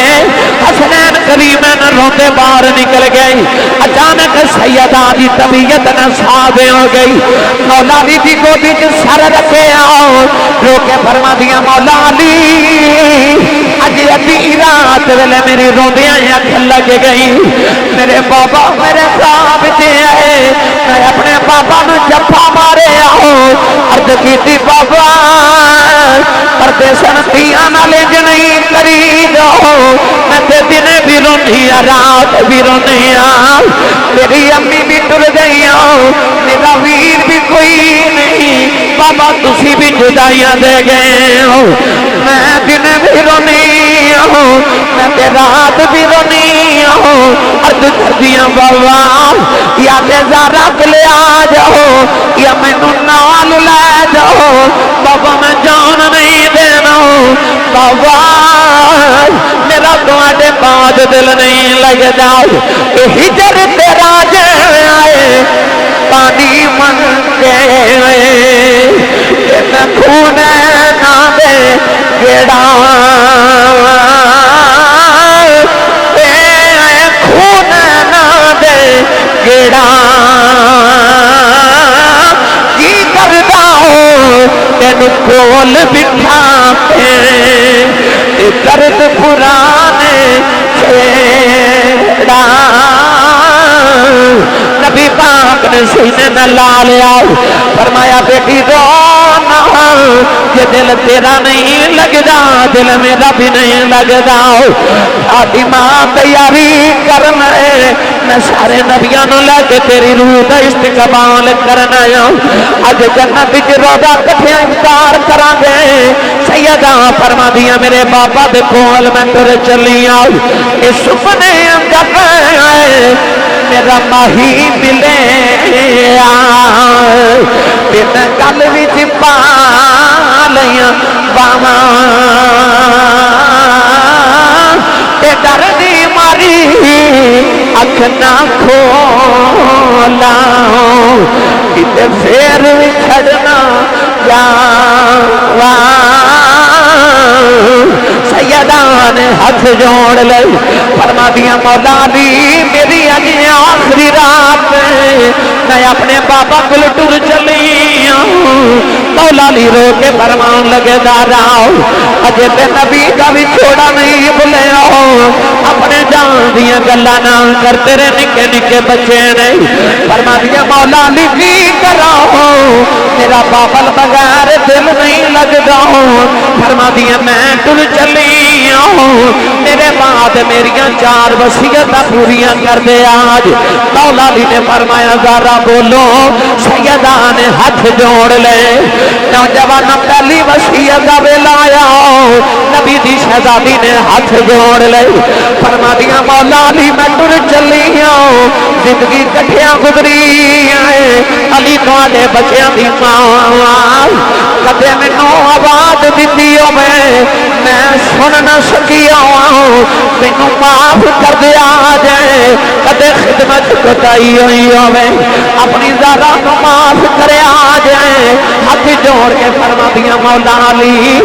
حسنین کریمین روتے باہر نکل گئی اچانک سیدہ دی طبیعت نصاب ہو گئی مولا علی دی گودی سر رکھے آؤ رو کے فرما دیا مولا علی اج ادھی رات ویلے میری روندیاں اکھ لگ گئی میرے بابا میرے خواب جے آئے میں اپنے بابا نو جفا مارے آؤ عرض کیتی بابا پردے سنتیاں نالے جنہیں کری جاؤ میں تے دن بھی رونی رات بھی رونی میری امی بھی ٹر گئی میرا ویر بھی کوئی نہیں بابا تسی بھی جدائیاں دے گئے ہو میں دن بھی رونی میں تے رات بھی رونی عرض کر دیا بابا یا تے زارا لے آ جاؤ یا میں نال لے جاؤ بابا میں جان نہیں دینا بابا میرا تمہارے بعد دل نہیں لگ جاؤ ہجر تیرا جے آئے پانی منگے خون نہ دے گیڑا خون نہ دے گیڑا کی کردا ہو تین کول بٹھا درد پرانے چھیڑا نبی پاک نے سینے میں لا لیا فرمایا بیٹی رو نہ یہ دل تیرا نہیں لگدا دل میرا بھی نہیں لگدا آدھی ماں تیاری کرنا ہے میں سارے نبیاں نو لے کے تیری روح دا استقبال کرنا ہے اج جنت وچ روضہ کٹھے افطار کران گے سیدہ فرما دیا میرے بابا دے کول میں تر چلی آؤ اے سپنے اندر آئے میرا ماہی ملے بن گل وچ پا لیاں باواں تے ڈر دی ماری اکھ نہ کھولا کتے پھر بھی چھڑنا جاواں سیدہ نے ہاتھ جوڑ لے فرما دیا مولا علی میری اج آخری رات میں اپنے بابا کل ٹر چلی مولا علی رو کے فرمان لگے دارا اجے تے نبی کا بھی چھوڑا نہیں بھولے اپنے جان دیا گلا نہ کرتے رہے نکے نکے بچے نہیں فرما دیا مولا علی کی کرا میرا بابا بغیر دل نہیں لگتا فرما دیا میں ٹر چلی میرے بعد میریاں 4 وصیتاں پوریاں کر دے آج مولا علی نے فرمایا ذرا بولو سیدہ نے ہاتھ جوڑ لے نوجوان پہلی وصیت دا ویلا آیا نبی دی شہزادی نے ہاتھ جوڑ لے فرما دیا مولا علی میں ٹر چلی زندگی کٹھیاں گزری علی تواڈے بچیاں دی ماں کدے مینوں آواز دتی میں سن نہ سکی مینوں معاف کر دیا جائے کدے خدمت کوتاہی ہوئی ہوے اپنی ذرا کو معاف کریا جائے ہاتھ جوڑ کے فرما دیا مولا علی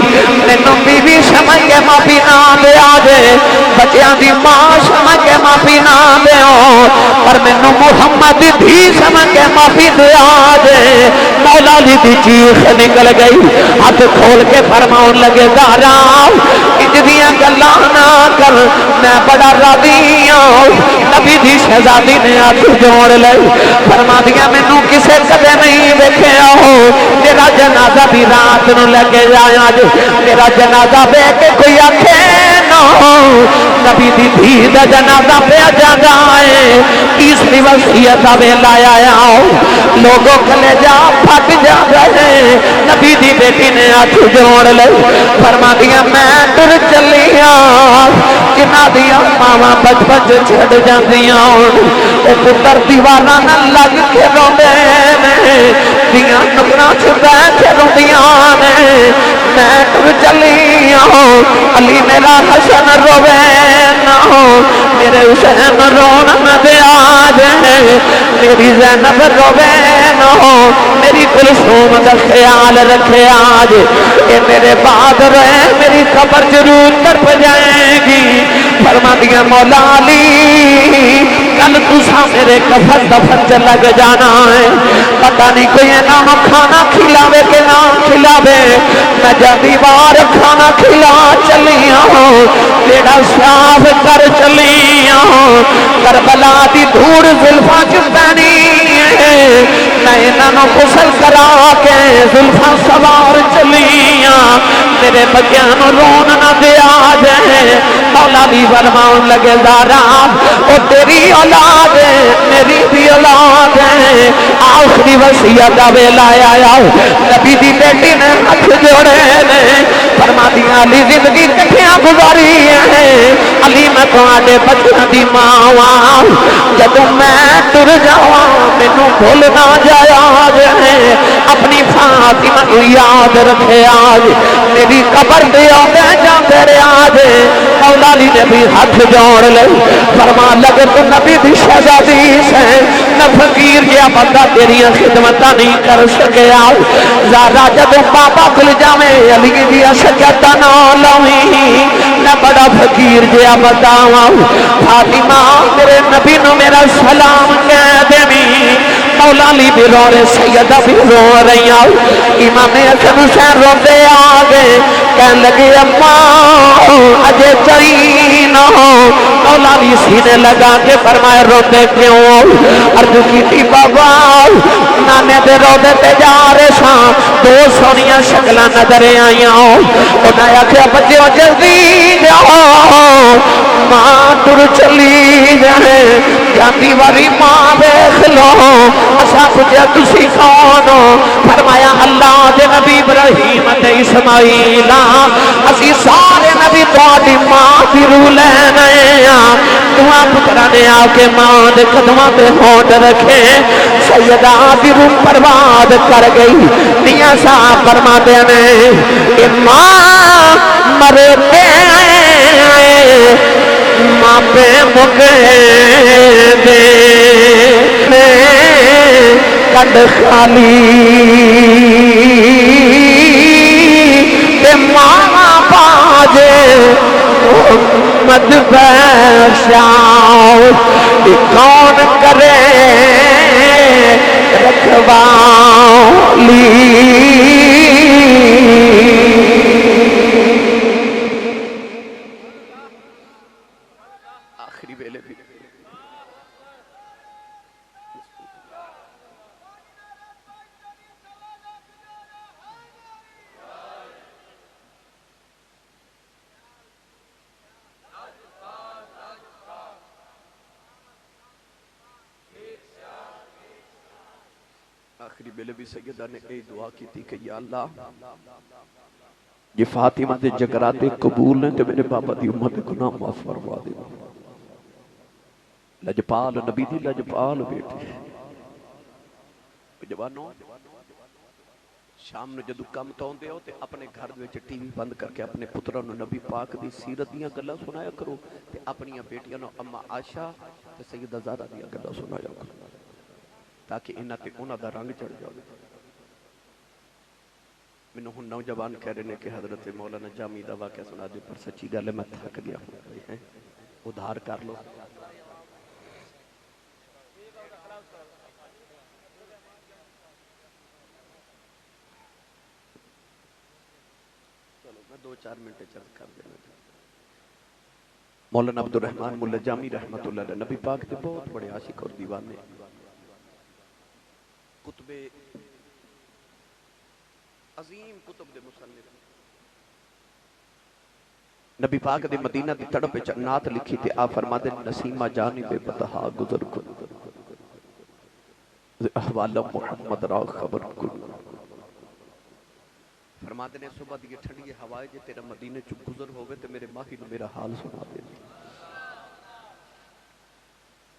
مینوں بیوی سمجھ کے معافی نہ دیا جائے بچیاں دی ماں سمجھ کے معافی نہ دیو پر مینوں محمد بھی سمجھ کے معافی دیا جائے مولا علی دی چیخ نکل گئی ہاتھ کھول کے فرماؤں لگے دارا اجدیاں گلاں نہ کر میں بڑا راضی نبی دی شہزادی نے ہاتھ جوڑ لے فرما دیا مینوں کسے کدے نہیں دیکھے میرا جنازہ بھی رات نو لگے جایا میرا جنازہ بے کے کوئی آکھے نہ نبی دی دھی دا جنازہ پہ جانا ہے تیسری وصیت دا ویلا آیا لوگوں کلے جا پھٹ جا گئے نبی دی بیٹی نے ہاتھ جوڑ لے فرما دیا میں ٹر چلی جنہ دیا ماواں بچپن چھڑ جاندیاں اے پتر دیواراں نہ لگ کے روندے نے دیاں نکراں چ بیٹھ کے روندیاں نے میں ٹر چلی علی میرا حسن روے نہ میرے حسین رون نہ دیا جائے میری زینب روے نہ میری کلثوم دا خیال رکھے آج اے میرے بعد رہے میری خبر ضرور تڑپ جائے گی فرما دیا مولا علی کل تسا میرے کفن دفن چ لگ جانا ہے پتہ نہیں کوئی انہاں نوں کھانا کھلاوے کہ نہ کھلاوے میں جاندی بار کھانا کھلا چلیاں تیرا صاف کر چلیاں کربلا دی دھوڑ زلفاں چ پینی میں انہاں غسل کرا کے زلفاں سوار چلیاں میرے بچیاں نوں رون نہ دیا جائے مولا بھی فرماؤں لگے دارا او تیری اولاد ہے میری بھی اولاد ہے آخری وصیت دا ویلا آیا نبی دی بیٹی نے ہاتھ جوڑے نے فرما دیا علی زندگی کٹھیاں گزاری ہے علی میں تواڈے بچیاں دی ماں واں جدوں میں ٹر جاواں مینوں بھول نہ جایا جے اپنی فاطمہ کو یاد رکھے آج میری قبر دے آدھے جاندے رہا جے مولا علی نے بھی ہاتھ جوڑ لے فرما لگے تو نبی دی شہزادی سے نہ فقیر جیا بندہ تیری خدمتاں نہیں کر سکیا زارا جدوں بابا کل جاویں علی دی شکایت نہ لاویں میں بڑا فقیر جیا بندہ فاطمہ میرے نبی نو میرا سلام کہہ دیویں مولا علی بھی رو رہے سیدہ بھی رو رہی امام حسن حسین روتے آگے کہنے لگے اماں اجے چری نہ ہو مولا علی سینے لگا کے فرمائے روتے کیوں عرض کی تھی بابا نانے دے روتے تے جا رہے ساں دو سونیاں شکلہ نظر آئیاں انہیں آکھیا بچے جلدی جاؤ ماں ٹر چلی جائے جاتی واری ماں بیخ لو اسا پوچھا تسی کون ہو فرمایا اللہ دے نبی ابراہیم تے اسماعیل اسی سارے نبی تہاڈی ماں دی روح لینے دعا پترا نے آ کے ماں دے قدماں تے ہونٹ رکھے سیدہ دی روح برباد کر گئی میاں صاحب فرماتے ہیں کہ ماں مرتے ماں پہ مکے دے کڈ خالی تے ماں باجے محمد بشاؤ کون کرے رکھوالی آخری ویلے بھی آخری بیلے بھی سیدہ نے اے دعا کی تھی کہ یا اللہ یہ فاطمہ دے جگراتے قبول نے تے میرے بابا دی امت گناہ معاف فرما دے لجپال نبی دی لجپال بیٹی جوانوں شام نو جدو کم توندے ہو تے اپنے گھر وچ ٹی وی بند کر کے اپنے پتراں نو نبی پاک دی سیرت دیاں گلاں سنایا کرو تے اپنی بیٹیاں نو اما عائشہ تے سیدہ زہرا دیاں گلاں سنایا کرو تاکہ انہاں تے انہاں دا رنگ چڑھ جاوے میں ہن نوجوان کہہ رہے ہیں کہ حضرت مولانا جامی دا واقعہ سنا دے پر سچی گل ہے میں تھک گیا ہوں ادھار کر لو چلو میں 2-4 منٹ چرچ کر دینا مولانا عبد الرحمن ملا جامی رحمت اللہ علیہ نبی پاک دے بہت بڑے عاشق اور دیوانے کتب عظیم کتب دے مصنف نبی پاک دے مدینہ دی تڑپ وچ نعت لکھی تے آپ فرماتے نسیمہ جانب بتہا گزر کن احوال محمد را خبر کن فرماتے نے صبح دی ٹھنڈی ہوائے جے تیرا مدینے چ گزر ہوئے تے میرے ماہی نو میرا حال سنا دے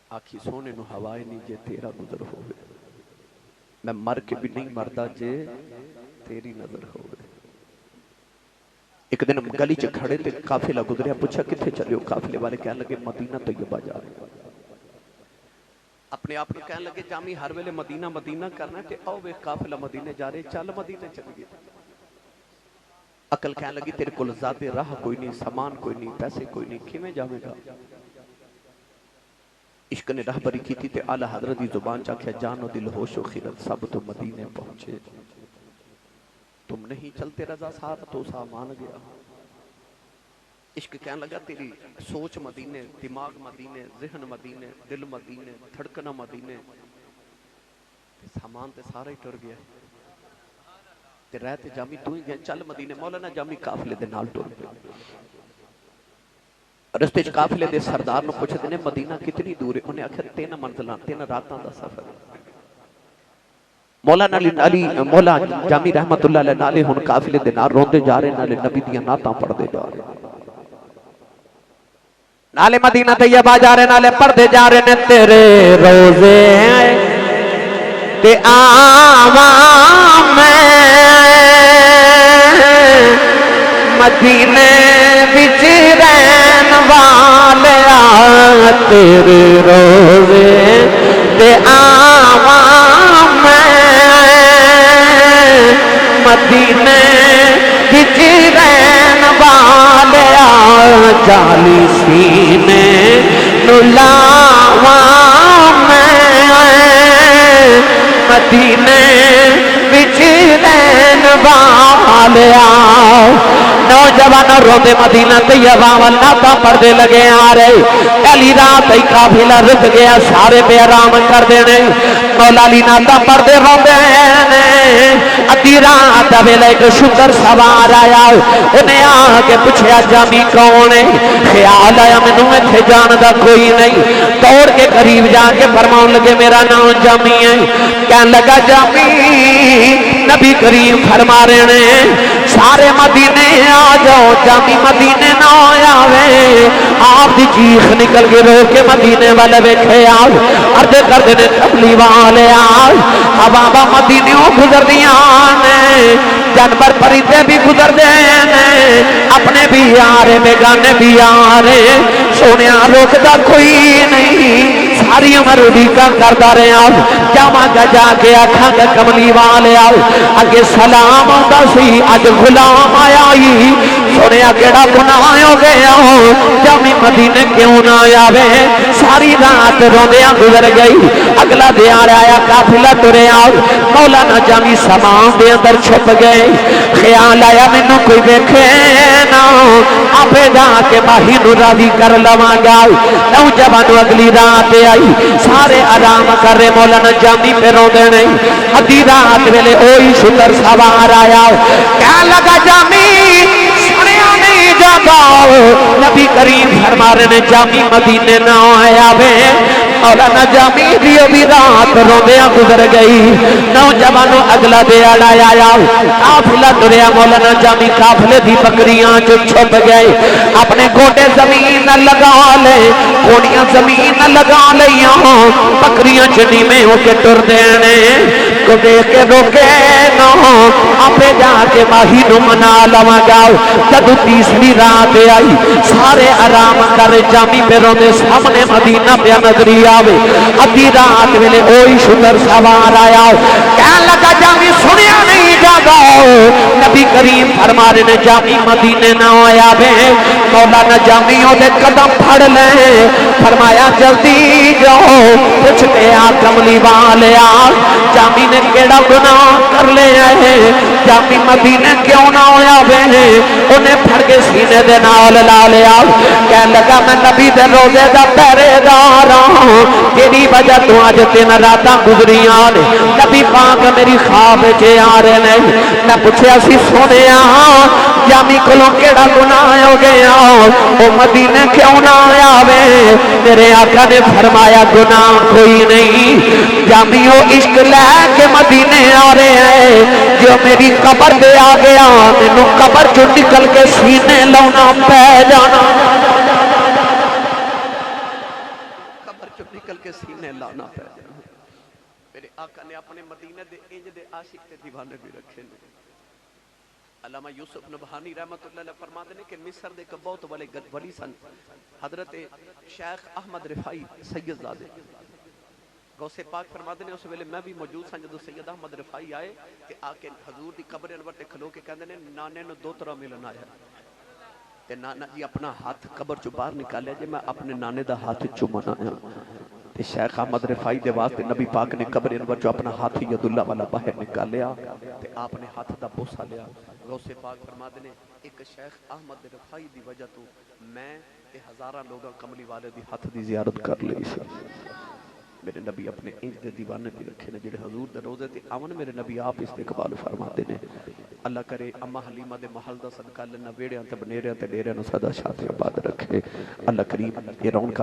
آکھی سونے نو ہوائے نہیں جے تیرا گزر ہوئے میں مر کے بھی نہیں مردا جے تیری نظر ہوئے ایک دن گلی چ کھڑے تے قافلہ گزریا پوچھا کتھے چلے ہو قافلے والے کہنے لگے مدینہ طیبہ جا رہے اپنے آپ کو کہنے لگے جامی ہر ویلے مدینہ مدینہ کرنا تے او وے قافلہ مدینے جا رہے چل مدینے چل گئے عقل کہنے لگی تیرے کو ذات راہ کوئی نہیں، سامان کوئی نہیں، پیسے کوئی نہیں، کیویں جاوے گا؟ عشق نے رہبری کی تھی تے اعلیٰ حضرت دی زبان چاکھیا جان و دل ہوش و خیرت سب تو مدینے پہنچے، تم نہیں چلتے رضا سارا تو سامان گیا۔ عشق کہنے لگا تیری سوچ مدینے، دماغ مدینے، ذہن مدینے، دل مدینے، دھڑکنا مدینے، سامان تے سارا ہی ٹر گیا تے رہتے جامی تو ہی گئے، چل مدینے۔ مولانا جامی قافلے دے نال ٹر پے، رستے چ قافلے دے سردار نو پوچھتے نے مدینہ کتنی دور ہے؟ انہیں آخر 3 منزلاں 3 راتاں دا سفر۔ مولا جامی رحمت اللہ علیہ نالے ہن قافلے دے نال روندے جا رہے، نالے نبی دیاں نعتاں پڑھدے جا رہے، نالے مدینہ طیبہ جا رہے، نالے پڑھدے جا رہے نے تیرے روزے تے آواں میں مدینے وچ رہن والیا، تیرے روزے تے آواں میں مدینے وچ رہن والیا، جالی سینے نو لاواں میں مدینے وچ رہن والیا۔ نوجوان روندے مدینہ طیبہ ول نعتاں پڑھدے لگے آ رہے، پہلی رات ہی قافلہ رک گیا، سارے بے آرام کر دینے، مولا علی نعتاں پڑھدے روندے نے۔ ادھی رات دا ویلے ایک شکر سوار آیا، انہیں آ کے پوچھیا جامی کون ہے؟ خیال آیا مینوں ایتھے جان دا کوئی نہیں، دوڑ کے قریب جا کے فرماؤں لگے میرا نام جامی ہے۔ کہنے لگا جامی نبی کریم فرما رہے ہیں سارے مدینے آ جاؤ، جامی مدینے نہ آوے، آپ دی چیخ نکل کے رو کے مدینے والے ویکھے آؤ، عرض کر دینے کملی والے آؤ، ہواواں مدینیوں گزر دیاں نے، جانور پرندے بھی گزر دے نے، اپنے بھی آ رہے بیگانے بھی آ رہے، سونیا روکدا کوئی نہیں، ساری عمر اڈیکا کردا رہے آؤ، جاواں گا جا کے آکھاں گا کملی والے آؤ، اگے سلام آندا سی اج غلام آیا ہی، سونیا کیڑا گناہ ہو گیا، جامی مدینے کیوں نہ آوے؟ ساری رات روندیاں گزر گئی، اگلا دیار آیا قافلہ ترے آؤ، مولانا جامی سامان دے اندر چھپ گئے، خیال آیا مینوں کوئی دیکھے نا، آپے جا کے ماہی نو راضی کر لواں گا۔ نوجوان اگلی رات آئی، سارے آرام کر رہے، مولانا جامی پہ روندے نہیں، ادھی رات ویلے اوہی شکر سوار آیا، کہنے لگا جامی سنیا نہیں جاتا، نبی کریم فرما رہے نے جامی مدینے نہ آیا وے، مولانا جامی دیو بھی رات روندیاں گزر گئی۔ نوجوانوں اگلا دیڑ آیا، قافلہ تریا، مولانا جامی قافلے دی بکریاں جو چھپ گئے، اپنے گوٹے زمین لگا لے، گوڑیاں زمین لگا لیاں، بکریاں چنی میں ہو کے ٹر دینے، کو دیکھ کے روکے نہ، آپے جا کے ماہی نو منا لواں گاؤ۔ جب تیسری رات آئی، سارے آرام کر جامی پہ روندے، سامنے مدینہ پہ نظری آوے، ادھی رات ویلے اوہی شکر سوار آیا، کہنے لگا جامی سنیا نہیں جاگا، نبی کریم فرما رہے نے جامی مدینے نہ آیا وے، مولانا جامیوں دے قدم پھڑ لے، فرمایا جلدی جاؤ، پوچھ گیا کملی والے آ، جامی نے کیڑا گناہ کر لے آئے، جامی مدینے کیوں نہ آیا وے، انہیں پھڑ کے سینے دے نال لا لیا، کہنے لگا میں نبی دے روزے دا پہرے دار ہوں، تیری وجہ تو آج 3 راتاں گزریاں نے، نبی پاک میری خواب چے آ رہے نے، میں پوچھیا سی سونے جامی کلوں کیڑا گناہ ہو گیا، وہ مدینے کیوں نہ آیا وے، میرے آقا نے فرمایا گناہ کوئی نہیں، جامیوں عشق لے کے مدینے آ رہے ہیں، جو میری قبر دے آ گیا، مینوں قبر جو نکل کے سینے لانا پہ جانا، قبر جو نکل کے سینے لانا پہ جانا۔ میرے آقا نے اپنے مدینے دے انج دے عاشق تے دیوانے بھی رکھے نے۔ علامہ یوسف نبہانی رحمت اللہ علیہ فرماتے ہیں کہ مصر دے ایک بہت ولی سن، حضرت شیخ احمد رفائی سید زادے، غوث پاک فرماتے ہیں اس ویلے میں بھی موجود سا جدو سید احمد رفائی آئے تے آ کے حضور دی قبر انور تے کھلو کے کہندے نے نانے نو 2 طرح ملن آیا تے نانا جی اپنا ہاتھ قبر چو باہر نکالیا جے میں اپنے نانے دا ہاتھ چومن آیا تے شیخ احمد رفائی دے واسطے نبی پاک نے قبر انور چو اپنا ہاتھ ید اللہ والا باہر نکالیا تے آپ نے ہاتھ دا بوسا لیا غوث پاک فرماتے ہیں ایک شیخ احمد رفائی دی وجہ تو میں تے ہزاراں لوگاں کملی والے دی ہاتھ دی زیارت کر لی سی میرے نبی اپنے انج دے دیوانے بھی رکھے نے جڑے حضور دے روزے تے آون میرے نبی آپ استقبال فرماتے نے اللہ کرے اما حلیمہ دے محل دا صدقہ لنا ویڑیاں تے بنیریاں تے ڈیریاں نو سدا شاد آباد رکھے اللہ کریم یہ رونقاں